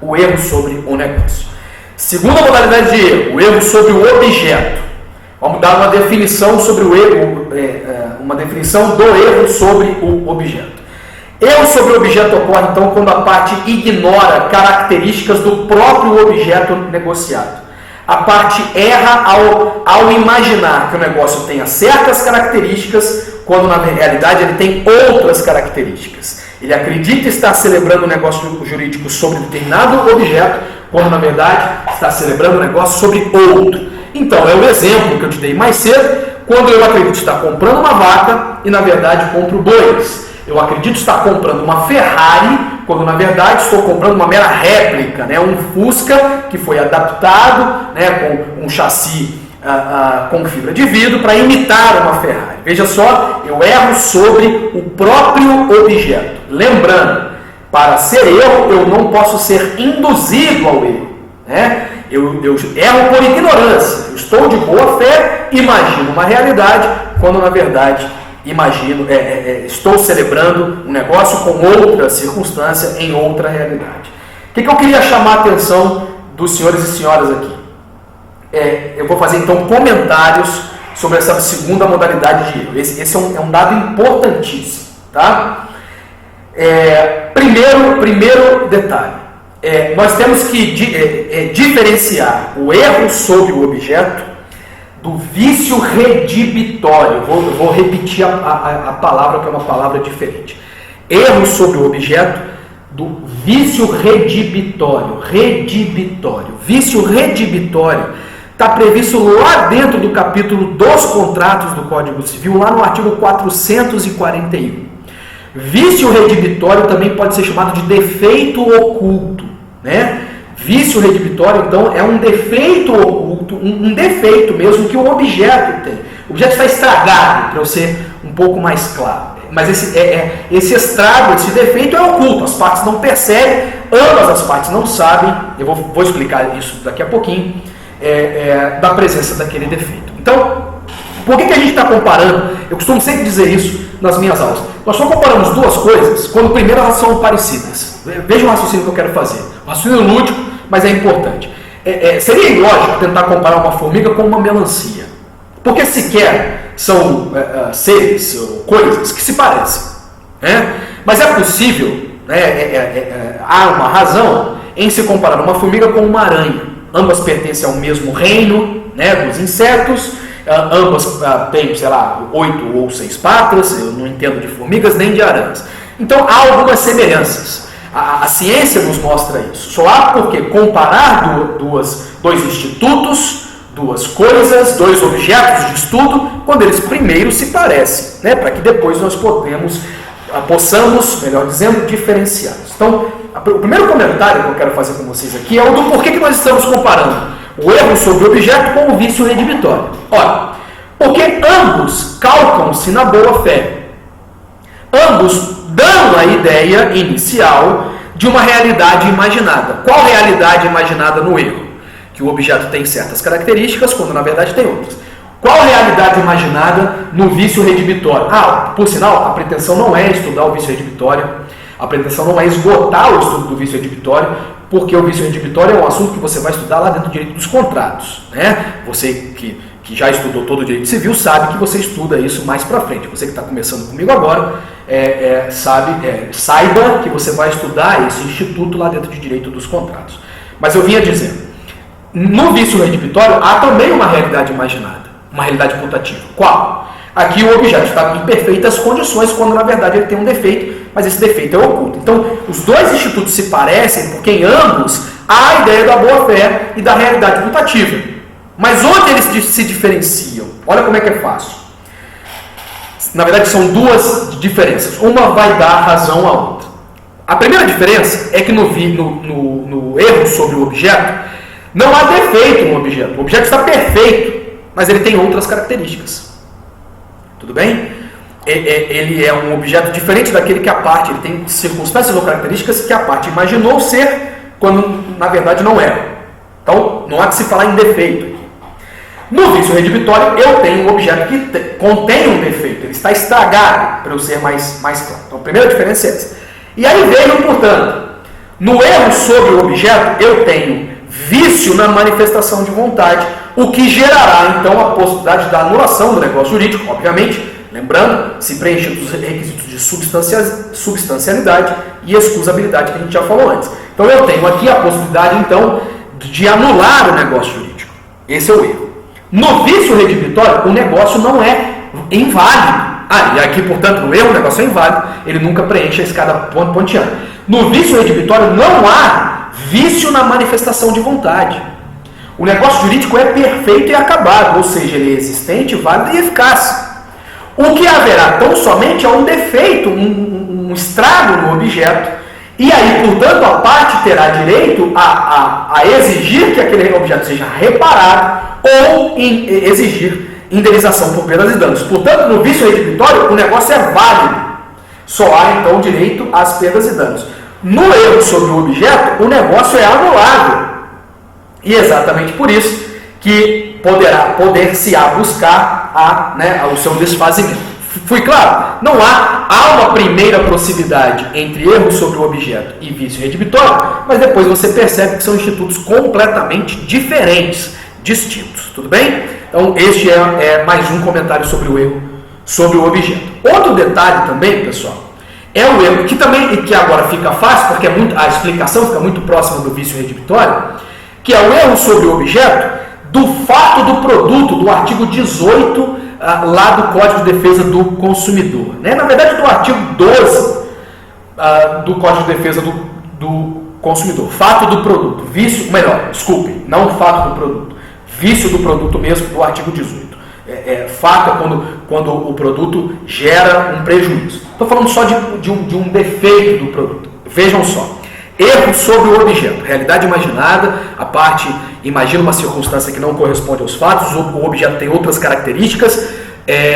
o erro sobre o negócio. Segunda modalidade de erro, o erro sobre o objeto. Vamos dar uma definição sobre o erro, uma definição do erro sobre o objeto. Erro sobre o objeto ocorre, então, quando a parte ignora características do próprio objeto negociado. A parte erra ao imaginar que o negócio tenha certas características, quando na realidade ele tem outras características. Ele acredita estar celebrando um negócio jurídico sobre determinado objeto, quando na verdade está celebrando um negócio sobre outro. Então, é o exemplo que eu te dei mais cedo, quando eu acredito estar comprando uma vaca e na verdade compro bois. Eu acredito estar comprando uma Ferrari, quando na verdade estou comprando uma mera réplica, né? Um Fusca que foi adaptado, né, com um chassi com fibra de vidro para imitar uma Ferrari. Veja só, eu erro sobre o próprio objeto. Lembrando, para ser erro, eu não posso ser induzido ao erro, né? Eu erro por ignorância. Eu estou de boa fé, imagino uma realidade, quando na verdade estou celebrando um negócio com outra circunstância em outra realidade. O que eu queria chamar a atenção dos senhores e senhoras aqui? Eu vou fazer então comentários sobre essa segunda modalidade de erro. Esse é um dado importantíssimo, tá? Primeiro detalhe, nós temos que diferenciar o erro sobre o objeto do vício redibitório. Vou repetir a palavra, que é uma palavra diferente. Erro sobre o objeto do vício redibitório. Vício redibitório está previsto lá dentro do capítulo dos contratos do Código Civil, lá no artigo 441. Vício redibitório também pode ser chamado de defeito oculto, né? Vício redibitório, então, é um defeito oculto, um defeito mesmo que o objeto tem. O objeto está estragado, para eu ser um pouco mais claro. Mas esse estrago, esse defeito é oculto, as partes não percebem, ambas as partes não sabem, eu vou explicar isso daqui a pouquinho, da presença daquele defeito. Então, por que a gente está comparando? Eu costumo sempre dizer isso nas minhas aulas. Nós só comparamos duas coisas quando primeiro elas são parecidas. Veja o raciocínio que eu quero fazer. Um raciocínio lúdico, mas é importante. Seria ilógico tentar comparar uma formiga com uma melancia. Porque sequer são seres, coisas que se parecem. Mas é possível, há uma razão em se comparar uma formiga com uma aranha. Ambas pertencem ao mesmo reino, dos insetos. Ambas têm, 8 ou 6 patas. Eu não entendo de formigas nem de aranhas. Então há algumas semelhanças. A ciência nos mostra isso. Só há porque comparar dois institutos, duas coisas, dois objetos de estudo, quando eles primeiro se parecem, para que depois nós possamos, melhor dizendo, diferenciá-los. Então, o primeiro comentário que eu quero fazer com vocês aqui é o do porquê que nós estamos comparando o erro sobre o objeto com o vício redibitório. Ora, porque ambos calcam-se na boa fé. Ambos dão a ideia inicial de uma realidade imaginada. Qual realidade imaginada no erro? Que o objeto tem certas características, quando na verdade tem outras. Qual realidade imaginada no vício redibitório? Por sinal, a pretensão não é estudar o vício redibitório, a pretensão não é esgotar o estudo do vício redibitório, porque o vício redibitório é um assunto que você vai estudar lá dentro do direito dos contratos. Você que já estudou todo o direito civil sabe que você estuda isso mais para frente. Você que está começando comigo agora, saiba que você vai estudar esse instituto lá dentro de direito dos contratos. Mas eu vinha dizendo, no vício redibitório há também uma realidade imaginada, uma realidade putativa. Qual? Aqui o objeto está em perfeitas condições, quando na verdade ele tem um defeito, mas esse defeito é oculto. Então, os dois institutos se parecem porque em ambos há a ideia da boa-fé e da realidade putativa. Mas onde eles se diferenciam? Olha como é que é fácil. Na verdade, são duas diferenças. Uma vai dar razão à outra. A primeira diferença é que no erro sobre o objeto, não há defeito no objeto. O objeto está perfeito, mas ele tem outras características. Tudo bem? Ele é um objeto diferente daquele que a parte, ele tem circunstâncias ou características que a parte imaginou ser, quando na verdade não era. Então, não há que se falar em defeito. No vício redibitório, eu tenho um objeto que contém um defeito, ele está estragado, para eu ser mais claro. Então, a primeira diferença é essa. E aí veio, portanto, no erro sobre o objeto, eu tenho vício na manifestação de vontade, o que gerará, então, a possibilidade da anulação do negócio jurídico, obviamente, lembrando, se preenchidos os requisitos de substancialidade e excusabilidade que a gente já falou antes. Então, eu tenho aqui a possibilidade, então, de anular o negócio jurídico. Esse é o erro. No vício redibitório, o negócio não é inválido. E aqui, portanto, no erro, o negócio é inválido, ele nunca preenche a escada pontiana. No vício redibitório, não há vício na manifestação de vontade. O negócio jurídico é perfeito e acabado, ou seja, ele é existente, válido e eficaz. O que haverá tão somente é um defeito, um estrago no objeto, e aí, portanto, a parte terá direito a exigir que aquele objeto seja reparado ou exigir indenização por perdas e danos. Portanto, no vício redibitório, o negócio é válido. Só há, então, direito às perdas e danos. No erro sobre o objeto, o negócio é anulável. E exatamente por isso que poder-se-á buscar o seu desfazimento. Fui claro? Não há uma primeira proximidade entre erro sobre o objeto e vício redibitório, mas depois você percebe que são institutos completamente diferentes, distintos, tudo bem? Então este é mais um comentário sobre o erro sobre o objeto. Outro detalhe também, pessoal, é o erro que agora fica fácil, porque a explicação fica muito próxima do vício redibitório, que é o erro sobre o objeto do fato do produto, do artigo 18 lá do Código de Defesa do Consumidor. Né? Na verdade, do artigo 12 do Código de Defesa do Consumidor. Fato do produto. Vício, não fato do produto. Vício do produto mesmo, do artigo 18. Fato é quando o produto gera um prejuízo. Estou falando só de um defeito do produto. Vejam só. Erro sobre o objeto. Realidade imaginada, a parte imagina uma circunstância que não corresponde aos fatos, o objeto tem outras características, e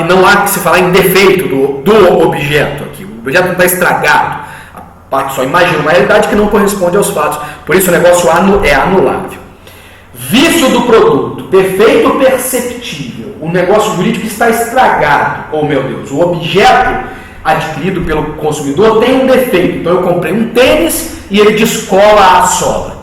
não há que se falar em defeito do objeto aqui. O objeto não está estragado. A parte só imagina uma realidade que não corresponde aos fatos. Por isso o negócio é anulável. Vício do produto, defeito perceptível. O negócio jurídico está estragado. Oh meu Deus, o objeto adquirido pelo consumidor tem um defeito. Então eu comprei um tênis e ele descola a sola.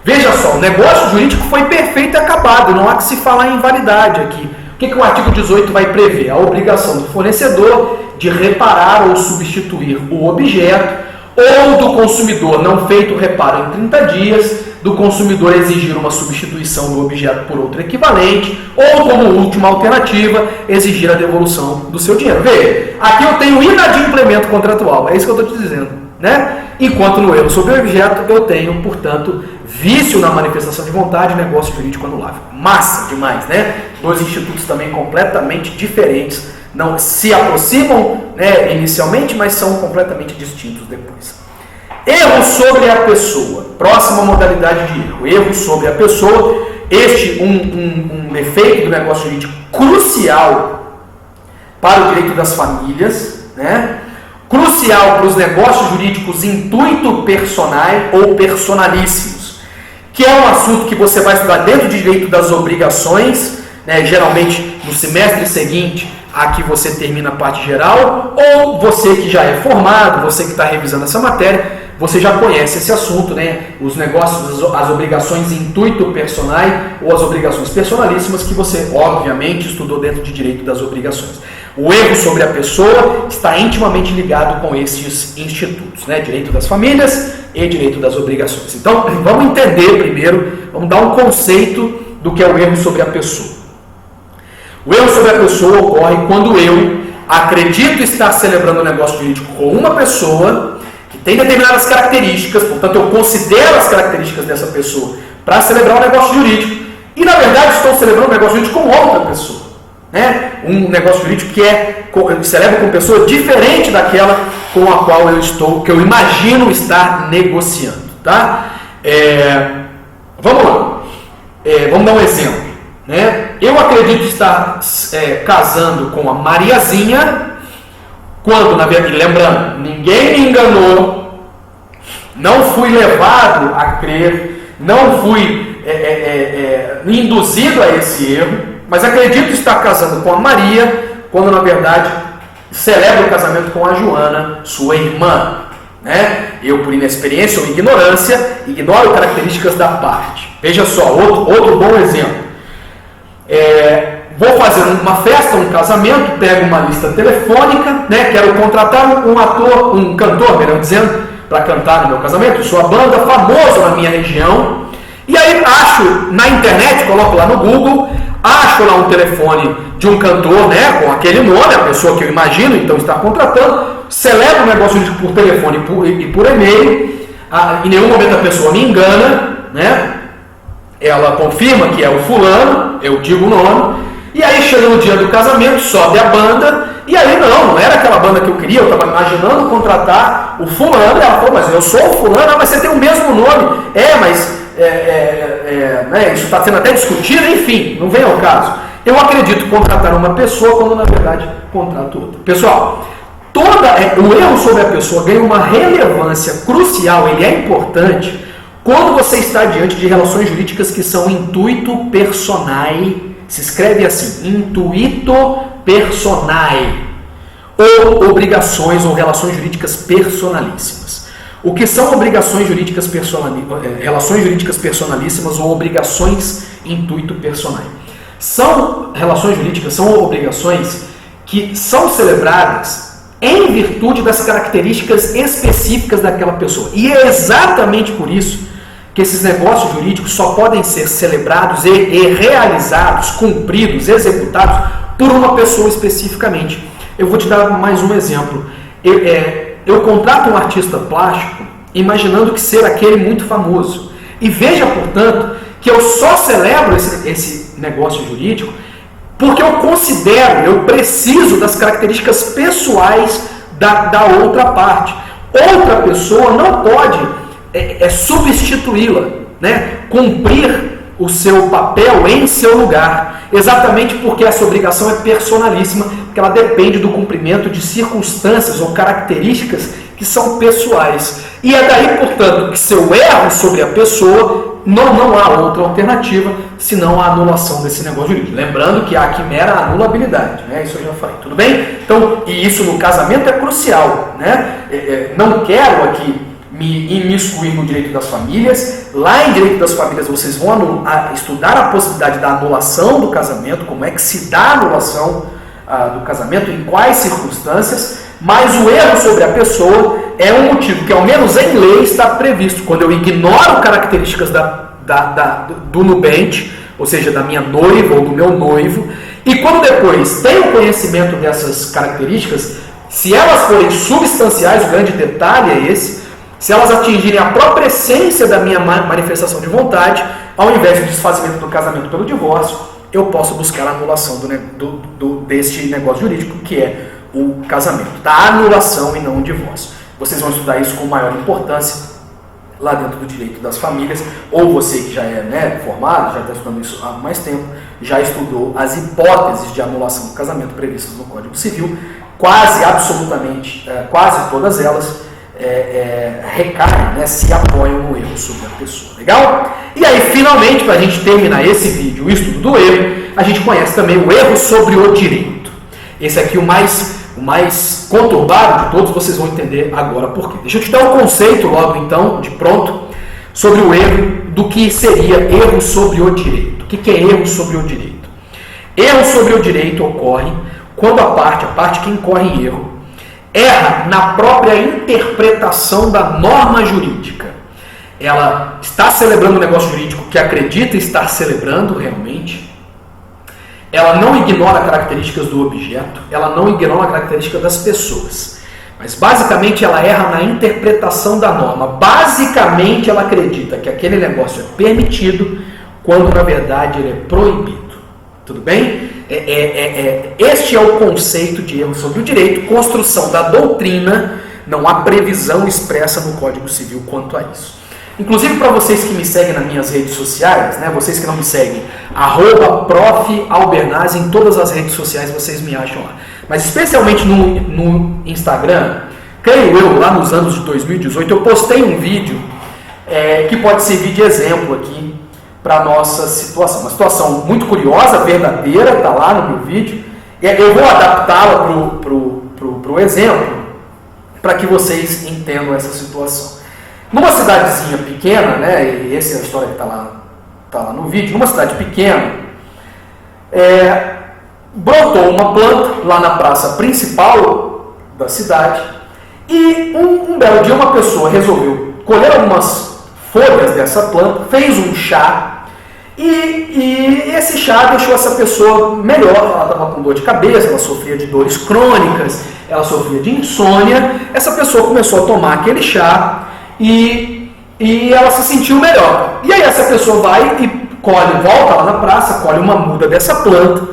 Veja só, o negócio jurídico foi perfeito e acabado. Não há que se falar em invalidade aqui. O que o artigo 18 vai prever? A obrigação do fornecedor de reparar ou substituir o objeto, ou do consumidor não feito o reparo em 30 dias, do consumidor exigir uma substituição do objeto por outro equivalente, ou, como última alternativa, exigir a devolução do seu dinheiro. Veja, aqui eu tenho inadimplemento contratual, é isso que eu estou te dizendo, né? Enquanto no erro sobre o objeto eu tenho, portanto, vício na manifestação de vontade, negócio jurídico anulável. Massa demais, né? Dois institutos também completamente diferentes, não se aproximam, né, inicialmente, mas são completamente distintos depois. Erro sobre a pessoa. Próxima modalidade de erro. Erro sobre a pessoa. Este um efeito do negócio jurídico crucial para o direito das famílias, né? Crucial para os negócios jurídicos intuito personae ou personalíssimos, que é um assunto que você vai estudar dentro do direito das obrigações, né? Geralmente no semestre seguinte a que você termina a parte geral, ou você que já é formado, você que está revisando essa matéria, você já conhece esse assunto, né? Os negócios, as obrigações intuito personae ou as obrigações personalíssimas, que você, obviamente, estudou dentro de direito das obrigações. O erro sobre a pessoa está intimamente ligado com esses institutos, né? Direito das famílias e direito das obrigações. Então, vamos entender primeiro, vamos dar um conceito do que é o erro sobre a pessoa. O erro sobre a pessoa ocorre quando eu acredito estar celebrando um negócio jurídico com uma pessoa que tem determinadas características, portanto eu considero as características dessa pessoa para celebrar um negócio jurídico, e na verdade estou celebrando um negócio jurídico com outra pessoa, né? Um negócio jurídico que eu celebro com pessoa diferente daquela com a qual que eu imagino estar negociando, tá? Vamos lá, vamos dar um exemplo, né? Eu acredito estar casando com a Mariazinha, quando, na verdade, lembrando, ninguém me enganou, não fui levado a crer, não fui induzido a esse erro, mas acredito estar casando com a Maria, quando, na verdade, celebro o casamento com a Joana, sua irmã, né? Eu, por inexperiência ou ignorância, ignoro características da parte. Veja só, outro bom exemplo. Vou fazer uma festa, um casamento, pego uma lista telefônica, né? Quero contratar um cantor, melhor dizendo, para cantar no meu casamento, sou a banda famosa na minha região, e aí acho na internet, coloco lá no Google, acho lá um telefone de um cantor, né, com aquele nome, a pessoa que eu imagino então está contratando, celebro o negócio por telefone e por e-mail, em nenhum momento a pessoa me engana, né? Ela confirma que é o fulano, eu digo o nome, e aí chega no dia do casamento, sobe a banda, e aí não era aquela banda que eu queria, eu estava imaginando contratar o fulano, e ela falou, mas eu sou o fulano, mas você tem o mesmo nome, mas né, isso está sendo até discutido, enfim, não vem ao caso. Eu acredito contratar uma pessoa quando na verdade contrato outra. Pessoal, o erro sobre a pessoa ganha uma relevância crucial, ele é importante, quando você está diante de relações jurídicas que são intuito personae, se escreve assim, intuito personae, ou obrigações ou relações jurídicas personalíssimas. O que são obrigações jurídicas relações jurídicas personalíssimas ou obrigações intuito personae? São relações jurídicas, são obrigações que são celebradas em virtude das características específicas daquela pessoa. E é exatamente por isso que esses negócios jurídicos só podem ser celebrados e realizados, cumpridos, executados por uma pessoa especificamente. Eu vou te dar mais um exemplo. Eu contrato um artista plástico imaginando que ser aquele muito famoso. E veja, portanto, que eu só celebro esse negócio jurídico porque eu considero, eu preciso das características pessoais da outra parte. Outra pessoa não pode substituí-la, né? Cumprir o seu papel em seu lugar, exatamente porque essa obrigação é personalíssima, porque ela depende do cumprimento de circunstâncias ou características que são pessoais. E é daí, portanto, que se eu erro sobre a pessoa, não há outra alternativa senão a anulação desse negócio jurídico. Lembrando que há aqui mera anulabilidade, né? Isso eu já falei, tudo bem? Então, e isso no casamento é crucial, né? Não quero aqui me imiscuir no direito das famílias. Lá em direito das famílias vocês vão estudar a possibilidade da anulação do casamento, como é que se dá a anulação do casamento, em quais circunstâncias, mas o erro sobre a pessoa é um motivo que, ao menos em lei, está previsto. Quando eu ignoro características do nubente, ou seja, da minha noiva ou do meu noivo, e quando depois tenho conhecimento dessas características, se elas forem substanciais, o grande detalhe é esse, se elas atingirem a própria essência da minha manifestação de vontade, ao invés do desfazimento do casamento pelo divórcio, eu posso buscar a anulação deste negócio jurídico, que é o casamento, da anulação e não o divórcio. Vocês vão estudar isso com maior importância lá dentro do direito das famílias, ou você que já é formado, já está estudando isso há mais tempo, já estudou as hipóteses de anulação do casamento previstas no Código Civil, quase absolutamente, quase todas elas recaem, né, se apoiam no erro sobre a pessoa. Legal? E aí, finalmente, para a gente terminar esse vídeo, o estudo do erro, a gente conhece também o erro sobre o direito. Esse aqui, o mais conturbado de todos, vocês vão entender agora por quê. Deixa eu te dar um conceito logo então, de pronto, sobre o erro, do que seria erro sobre o direito. O que é erro sobre o direito? Erro sobre o direito ocorre quando a parte que incorre em erro, erra na própria interpretação da norma jurídica. Ela está celebrando um negócio jurídico que acredita estar celebrando realmente. Ela não ignora características do objeto, ela não ignora a característica das pessoas. Mas basicamente ela erra na interpretação da norma. Basicamente ela acredita que aquele negócio é permitido, quando na verdade ele é proibido. Tudo bem? Este é o conceito de erro sobre o direito, construção da doutrina, não há previsão expressa no Código Civil quanto a isso. Inclusive para vocês que me seguem nas minhas redes sociais, né, vocês que não me seguem, @prof.albernaz, em todas as redes sociais vocês me acham lá. Mas especialmente no Instagram, creio eu, lá nos anos de 2018, eu postei um vídeo que pode servir de exemplo aqui para a nossa situação. Uma situação muito curiosa, verdadeira, está lá no meu vídeo. Eu vou adaptá-la para o exemplo, para que vocês entendam essa situação. Numa cidadezinha pequena, né, e essa é a história que está lá no vídeo, numa cidade pequena, brotou uma planta lá na praça principal da cidade, e um belo dia uma pessoa resolveu colher algumas folhas dessa planta, fez um chá, e esse chá deixou essa pessoa melhor. Ela estava com dor de cabeça, ela sofria de dores crônicas, ela sofria de insônia. Essa pessoa começou a tomar aquele chá e ela se sentiu melhor. E aí essa pessoa vai e volta lá na praça, colhe uma muda dessa planta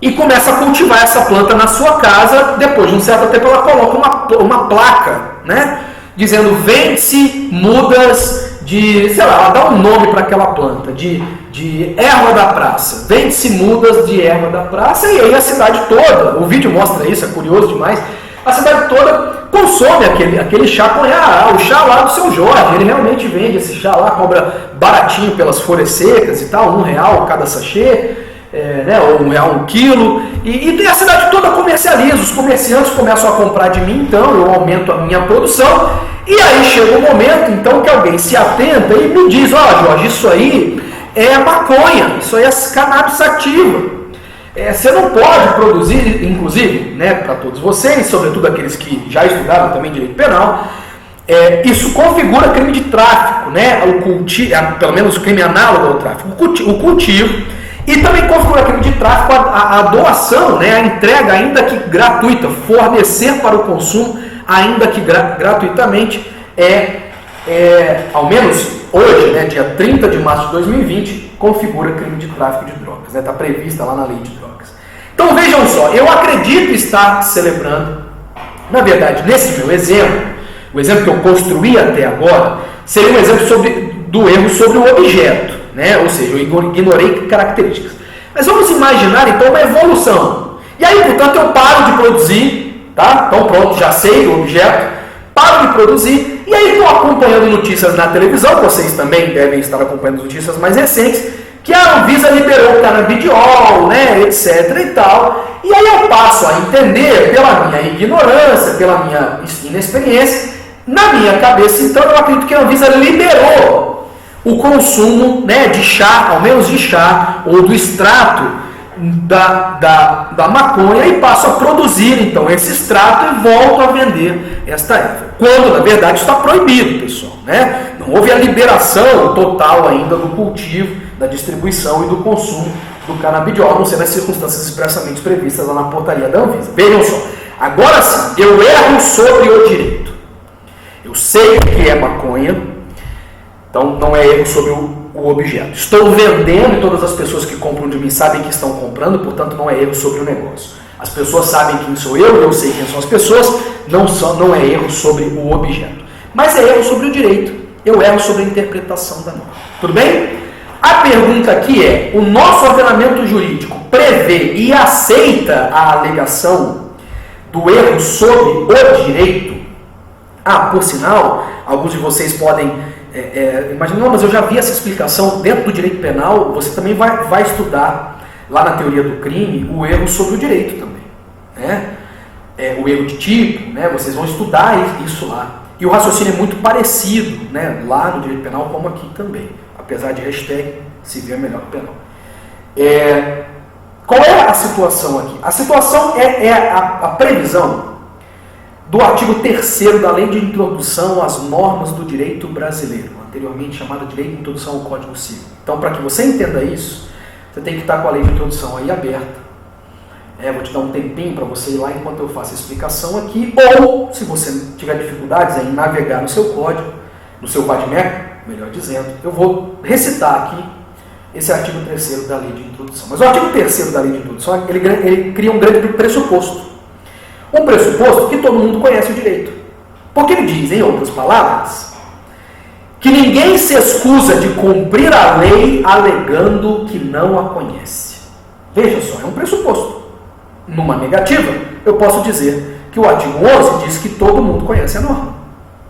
e começa a cultivar essa planta na sua casa. Depois de um certo tempo ela coloca uma placa, né, dizendo: vende-se mudas de, sei lá, ela dá um nome para aquela planta, de erva da praça, vende-se mudas de erva da praça. E aí a cidade toda, o vídeo mostra isso, é curioso demais, A cidade toda consome aquele chá com real, o chá lá do seu Jorge, ele realmente vende esse chá lá, cobra baratinho pelas folhas secas e tal, R$1 cada sachê, né, ou R$1 um quilo, e a cidade toda comercializa, os comerciantes começam a comprar de mim, então eu aumento a minha produção, e aí chega um momento então que alguém se atenta e me diz, Jorge, isso aí é maconha, isso aí é cannabis sativa. Você não pode produzir, inclusive, né, para todos vocês, sobretudo aqueles que já estudaram também direito penal, isso configura crime de tráfico, né, pelo menos o crime análogo ao tráfico, o cultivo, e também configura crime de tráfico a doação, né, a entrega, ainda que gratuita, fornecer para o consumo, ainda que gratuitamente, ao menos hoje, né, dia 30 de março de 2020, configura crime de tráfico de drogas, está prevista lá na lei de drogas. Então vejam só, eu acredito estar celebrando, na verdade, nesse meu exemplo, o exemplo que eu construí até agora, seria um exemplo do erro sobre o objeto, né? Ou seja, eu ignorei características. Mas vamos imaginar então uma evolução. E aí, portanto, eu paro de produzir, tá? Então pronto, já sei o objeto, paro de produzir, e aí estou acompanhando notícias na televisão, vocês também devem estar acompanhando notícias mais recentes, que a Anvisa liberou o canabidiol, né, etc e tal, e aí eu passo a entender, pela minha ignorância, pela minha inexperiência, na minha cabeça, então, eu acredito que a Anvisa liberou o consumo, né, de chá, ao menos de chá, ou do extrato da maconha, e passo a produzir, então, esse extrato e volto a vender esta erva. Quando, na verdade, está proibido, pessoal, né? Não houve a liberação total ainda do cultivo, da distribuição e do consumo do canabidiol, a não ser nas circunstâncias expressamente previstas lá na portaria da Anvisa. Vejam só, agora sim, eu erro sobre o direito. Eu sei que é maconha, então não é erro sobre o objeto. Estou vendendo e todas as pessoas que compram de mim sabem que estão comprando, portanto não é erro sobre o negócio. As pessoas sabem quem sou eu sei quem são as pessoas, não é erro sobre o objeto. Mas é erro sobre o direito, eu erro sobre a interpretação da norma. Tudo bem? A pergunta aqui é, o nosso ordenamento jurídico prevê e aceita a alegação do erro sobre o direito? Por sinal, alguns de vocês podem imaginar, não, mas eu já vi essa explicação dentro do direito penal, você também vai estudar lá na teoria do crime o erro sobre o direito também, né? O erro de tipo, né? Vocês vão estudar isso lá. E o raciocínio é muito parecido, né? Lá no direito penal como aqui também, apesar de hashtag civil é melhor que penal. Qual é a situação aqui? A situação é a previsão do artigo 3º da Lei de Introdução às Normas do Direito Brasileiro, anteriormente chamada de Lei de Introdução ao Código Civil. Então, para que você entenda isso, você tem que estar com a Lei de Introdução aí aberta. Vou te dar um tempinho para você ir lá enquanto eu faço a explicação aqui, ou, se você tiver dificuldades em navegar no seu código, no seu VADMEC, melhor dizendo, eu vou recitar aqui esse artigo 3º da Lei de Introdução. Mas o artigo 3º da Lei de Introdução, ele cria um grande pressuposto. Um pressuposto que todo mundo conhece o direito. Porque ele diz, em outras palavras, que ninguém se excusa de cumprir a lei alegando que não a conhece. Veja só, é um pressuposto. Numa negativa, eu posso dizer que o artigo 11 diz que todo mundo conhece a norma.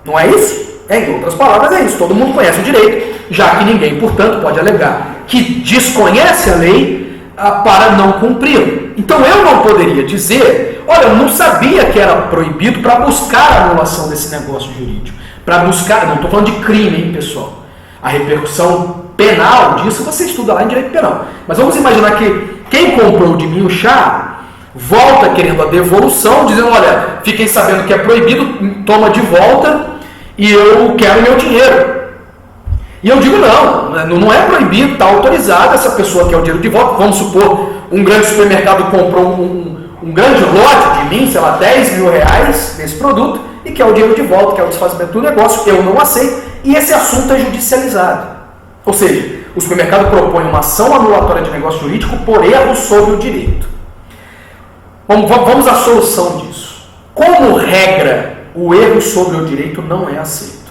Não é isso? Em outras palavras, é isso. Todo mundo conhece o direito, já que ninguém, portanto, pode alegar que desconhece a lei para não cumpri-la. Então eu não poderia dizer, olha, eu não sabia que era proibido para buscar a anulação desse negócio jurídico. Para buscar, não estou falando de crime, hein, pessoal. A repercussão penal disso você estuda lá em direito penal. Mas vamos imaginar que quem comprou de mim o chá volta querendo a devolução, dizendo, olha, fiquei sabendo que é proibido, toma de volta e eu quero meu dinheiro. E eu digo, não é proibido, está autorizado, essa pessoa quer o dinheiro de volta. Vamos supor, um grande supermercado comprou um grande lote de mim, sei lá, 10 mil reais desse produto, e quer o dinheiro de volta, quer o desfazimento do negócio, eu não aceito, e esse assunto é judicializado. Ou seja, o supermercado propõe uma ação anulatória de negócio jurídico por erro sobre o direito. Vamos à solução disso. Como regra, o erro sobre o direito não é aceito.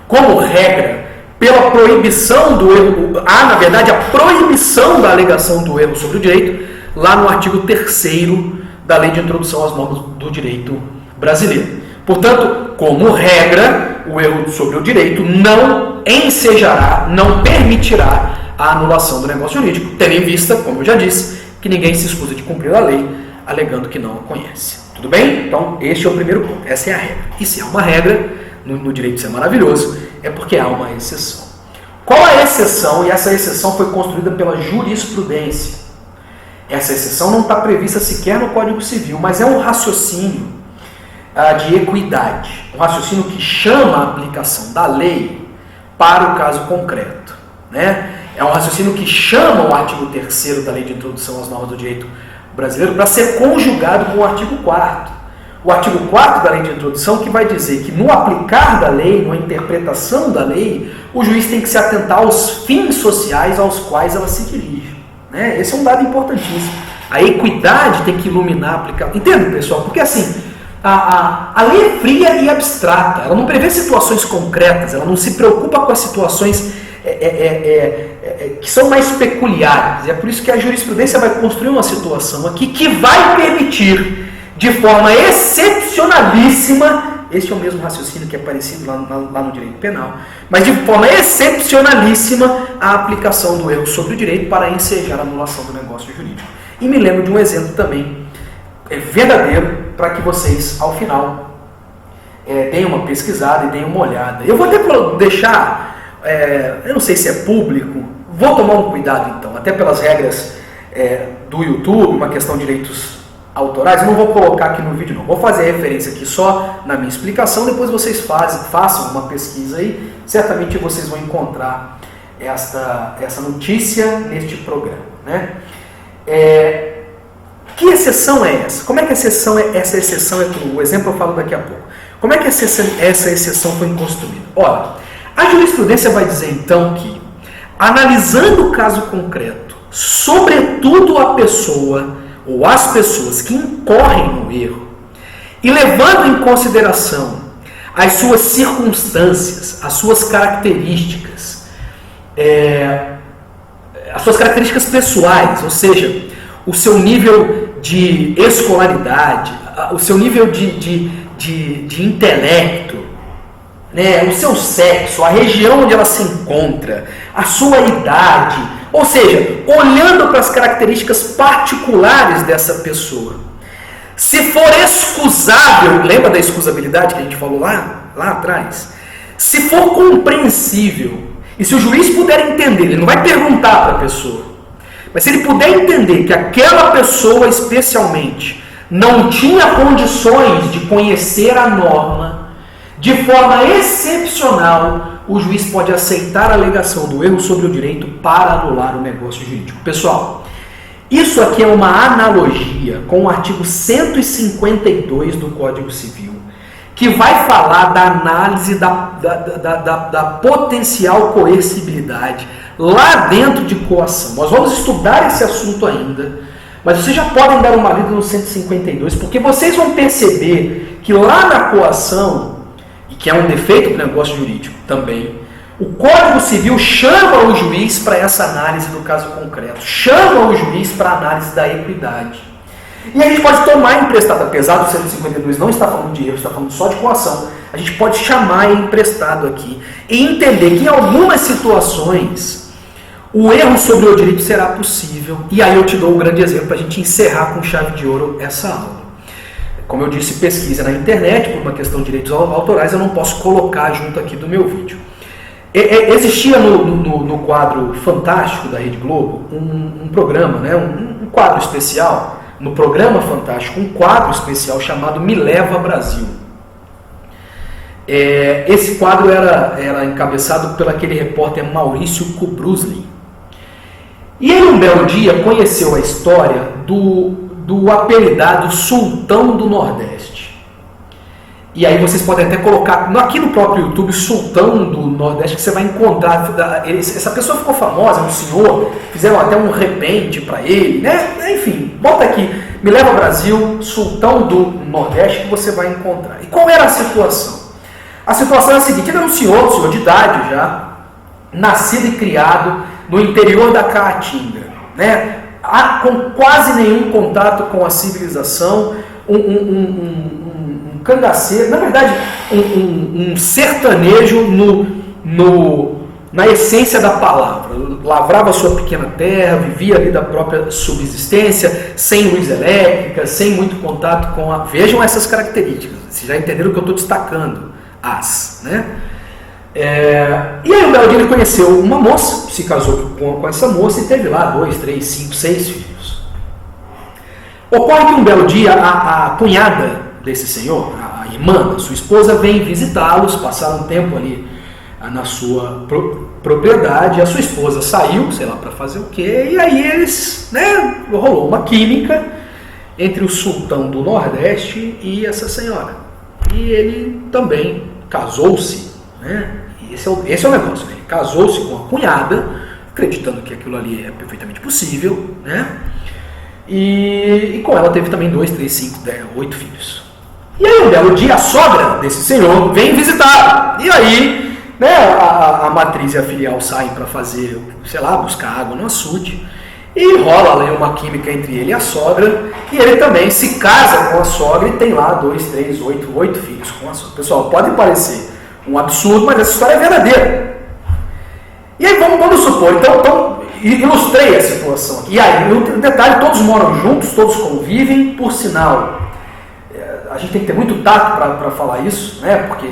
Como regra, pela proibição do erro, na verdade, a proibição da alegação do erro sobre o direito, lá no artigo 3º da Lei de Introdução às Normas do Direito Brasileiro. Portanto, como regra, o erro sobre o direito não ensejará, não permitirá a anulação do negócio jurídico, tendo em vista, como eu já disse, que ninguém se escusa de cumprir a lei alegando que não a conhece. Tudo bem? Então, este é o primeiro ponto. Essa é a regra. E se há uma regra, no direito isso é maravilhoso, é porque há uma exceção. Qual a exceção? E essa exceção foi construída pela jurisprudência. Essa exceção não está prevista sequer no Código Civil, mas é um raciocínio de equidade. Um raciocínio que chama a aplicação da lei para o caso concreto. Né? É um raciocínio que chama o artigo 3º da Lei de Introdução às Normas do Direito Brasileiro para ser conjugado com o artigo 4º. O artigo 4º da Lei de Introdução que vai dizer que no aplicar da lei, na interpretação da lei, o juiz tem que se atentar aos fins sociais aos quais ela se dirige. Né? Esse é um dado importantíssimo. A equidade tem que iluminar a aplicação. Entende, pessoal? Porque assim, a lei é fria e abstrata. Ela não prevê situações concretas, ela não se preocupa com as situações que são mais peculiares. E é por isso que a jurisprudência vai construir uma situação aqui que vai permitir, de forma excepcionalíssima, este é o mesmo raciocínio que é parecido lá no direito penal, mas de forma excepcionalíssima, a aplicação do erro sobre o direito para ensejar a anulação do negócio jurídico. E me lembro de um exemplo também verdadeiro, para que vocês, ao final, deem uma pesquisada e deem uma olhada. Eu vou até deixar, eu não sei se é público, vou tomar um cuidado então, até pelas regras do YouTube, uma questão de direitos autorais, eu não vou colocar aqui no vídeo não, vou fazer referência aqui só na minha explicação, depois vocês façam uma pesquisa aí, certamente vocês vão encontrar essa notícia neste programa. Né? Que exceção é essa? Como é que essa exceção é tudo? O exemplo eu falo daqui a pouco. Como é que essa exceção foi construída? Olha, a jurisprudência vai dizer então que, analisando o caso concreto, sobretudo a pessoa ou as pessoas que incorrem no erro, e levando em consideração as suas circunstâncias, as suas características pessoais, ou seja, o seu nível de escolaridade, o seu nível de intelecto, né, o seu sexo, a região onde ela se encontra, a sua idade, ou seja, olhando para as características particulares dessa pessoa. Se for excusável, lembra da excusabilidade que a gente falou lá atrás? Se for compreensível, e se o juiz puder entender, ele não vai perguntar para a pessoa, mas se ele puder entender que aquela pessoa especialmente não tinha condições de conhecer a norma, de forma excepcional, o juiz pode aceitar a alegação do erro sobre o direito para anular o negócio jurídico. Pessoal, isso aqui é uma analogia com o artigo 152 do Código Civil, que vai falar da análise da potencial coercibilidade lá dentro de coação. Nós vamos estudar esse assunto ainda, mas vocês já podem dar uma lida no 152, porque vocês vão perceber que lá na coação, e que é um defeito do negócio jurídico também, o Código Civil chama o juiz para essa análise do caso concreto, chama o juiz para a análise da equidade. E a gente pode tomar emprestado, apesar do 152 não estar falando de erro, está falando só de coação, a gente pode chamar emprestado aqui e entender que em algumas situações o erro sobre o direito será possível. E aí eu te dou um grande exemplo para a gente encerrar com chave de ouro essa aula. Como eu disse, pesquisa na internet, por uma questão de direitos autorais, eu não posso colocar junto aqui do meu vídeo. Existia no quadro Fantástico da Rede Globo um programa, né, um quadro especial, no programa Fantástico, um quadro especial chamado Me Leva Brasil. Esse quadro era encabeçado por aquele repórter Maurício Kubrusli. E ele um belo dia conheceu a história do apelidado Sultão do Nordeste. E aí vocês podem até colocar aqui no próprio YouTube Sultão do Nordeste, que você vai encontrar. Essa pessoa ficou famosa, um senhor, fizeram até um repente para ele, né? Enfim, bota aqui, Me Leva Brasil, Sultão do Nordeste, que você vai encontrar. E qual era a situação? A situação é a seguinte: ele era um senhor de idade já, nascido e criado no interior da Caatinga, né? com quase nenhum contato com a civilização, um cangaceiro, na verdade, um sertanejo na essência da palavra. Lavrava sua pequena terra, vivia ali da própria subsistência, sem luz elétrica, sem muito contato com a... Vejam essas características, vocês já entenderam o que eu estou destacando, né? E aí um belo dia ele conheceu uma moça, se casou com essa moça e teve lá 2, 3, 5, 6 filhos. Ocorre que um belo dia a cunhada desse senhor, a irmã da sua esposa, vem visitá-los, passaram um tempo ali na sua propriedade. A sua esposa saiu, sei lá para fazer o quê, e aí eles, né, rolou uma química entre o sultão do Nordeste e essa senhora. E ele também casou-se, né? Esse é o negócio, né? Ele casou-se com a cunhada, acreditando que aquilo ali é perfeitamente possível, né? E com ela teve também 2, 3, 5, 10, 8 filhos. E aí um belo dia a sogra desse senhor vem visitar. E aí, né, a matriz e a filial saem para fazer, sei lá, buscar água no açude. E rola ali uma química entre ele e a sogra. E ele também se casa com a sogra e tem lá 2, 3, 8 filhos com a sogra. Pessoal, pode parecer um absurdo, mas essa história é verdadeira. E aí vamos supor, então ilustrei a situação aqui. E aí, no detalhe, todos moram juntos, todos convivem, por sinal, a gente tem que ter muito tato para falar isso, né? Porque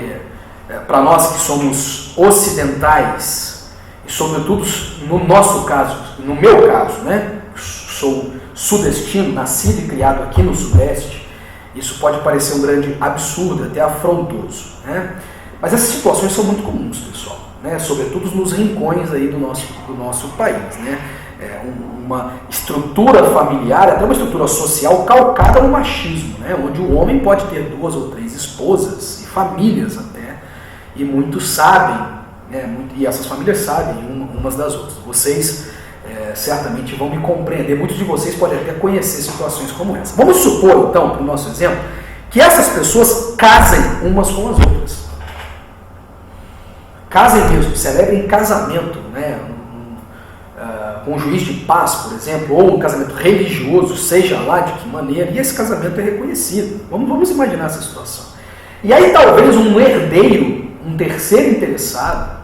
para nós que somos ocidentais, e sobretudo no nosso caso, no meu caso, né? Sou sudestino, nascido e criado aqui no Sudeste, isso pode parecer um grande absurdo, até afrontoso, né? Mas essas situações são muito comuns, pessoal, né? Sobretudo nos rincões aí do nosso país, né? Uma estrutura familiar, até uma estrutura social calcada no machismo, né? Onde o homem pode ter 2 ou 3 esposas e famílias até, e muitos sabem, né? E essas famílias sabem umas das outras. Vocês certamente vão me compreender, muitos de vocês podem até conhecer situações como essa. Vamos supor, então, para o nosso exemplo, que essas pessoas casem umas com as outras. Casem mesmo, celebrem casamento, né? Com um juiz de paz, por exemplo, ou um casamento religioso, seja lá de que maneira, e esse casamento é reconhecido. Vamos imaginar essa situação. E aí talvez um herdeiro, um terceiro interessado,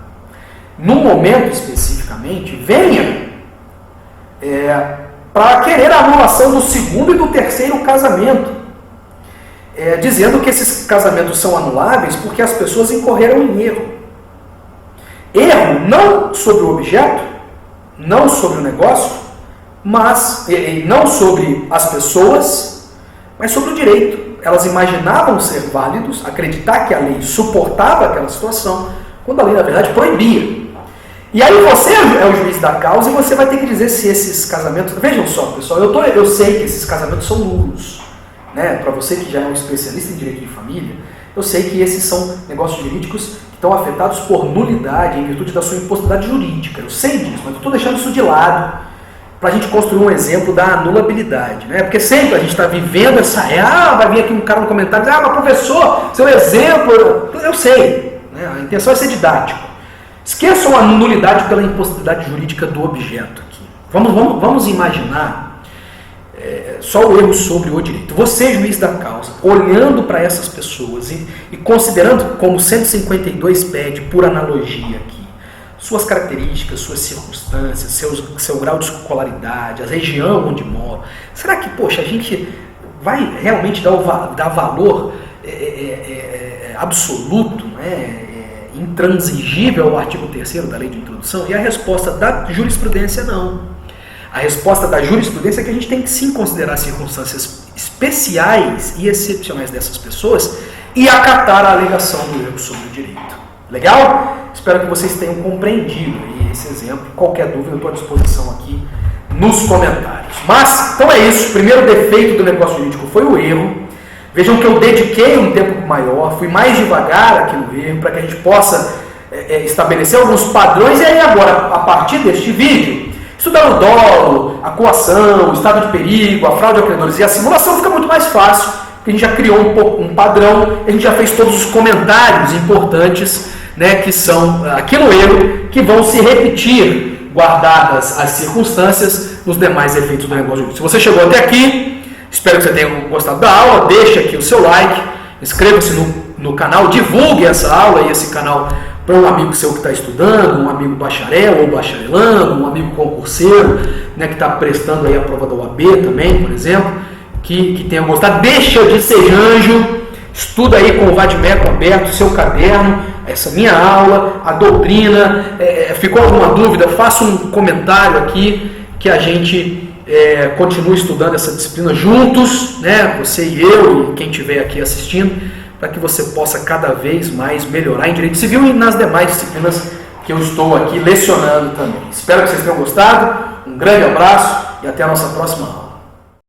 num momento especificamente, venha para querer a anulação do segundo e do terceiro casamento, dizendo que esses casamentos são anuláveis porque as pessoas incorreram em erro. Erro não sobre o objeto, não sobre o negócio, mas não sobre as pessoas, mas sobre o direito. Elas imaginavam ser válidos, acreditar que a lei suportava aquela situação, quando a lei, na verdade, proibia. E aí você é o juiz da causa e você vai ter que dizer se esses casamentos... Vejam só, pessoal, eu sei que esses casamentos são nulos, né? Para você que já é um especialista em direito de família, eu sei que esses são negócios jurídicos que estão afetados por nulidade em virtude da sua impossibilidade jurídica. Eu sei disso, mas eu estou deixando isso de lado para a gente construir um exemplo da anulabilidade, né? Porque sempre a gente está vivendo essa... vai vir aqui um cara no comentário e dizer, mas professor, seu exemplo... Eu sei, né? A intenção é ser didático. Esqueçam a nulidade pela impossibilidade jurídica do objeto aqui. Vamos imaginar só o erro sobre o direito. Você, juiz da causa, olhando para essas pessoas e considerando como 152 pede por analogia aqui, suas características, suas circunstâncias, seu grau de escolaridade, a região onde mora, será que, poxa, a gente vai realmente dar valor absoluto, né? Intransigível ao artigo 3º da lei de introdução? E a resposta da jurisprudência não. A resposta da jurisprudência é que a gente tem que sim considerar circunstâncias especiais e excepcionais dessas pessoas e acatar a alegação do erro sobre o direito. Legal? Espero que vocês tenham compreendido esse exemplo. Qualquer dúvida eu estou à disposição aqui nos comentários. Mas, então é isso. O primeiro defeito do negócio jurídico foi o erro. Vejam que eu dediquei um tempo maior, fui mais devagar aqui no erro, para que a gente possa estabelecer alguns padrões. E aí agora, a partir deste vídeo, estudar o dolo, a coação, o estado de perigo, a fraude a credores e a simulação fica muito mais fácil, porque a gente já criou um padrão, a gente já fez todos os comentários importantes, né, que são aqui no erro, que vão se repetir guardadas as circunstâncias, nos demais efeitos do negócio jurídico. Se você chegou até aqui, espero que você tenha gostado da aula, deixe aqui o seu like, inscreva-se no canal, divulgue essa aula e esse canal para um amigo seu que está estudando, um amigo bacharel ou bacharelando, um amigo concurseiro, né, que está prestando aí a prova da OAB também, por exemplo, que tenha gostado. Deixa de ser anjo, estuda aí com o Vadimeco aberto, seu caderno, essa minha aula, a doutrina. Ficou alguma dúvida? Faça um comentário aqui que a gente continue estudando essa disciplina juntos, né, você e eu e quem estiver aqui assistindo, para que você possa cada vez mais melhorar em Direito Civil e nas demais disciplinas que eu estou aqui lecionando também. Espero que vocês tenham gostado, um grande abraço e até a nossa próxima aula.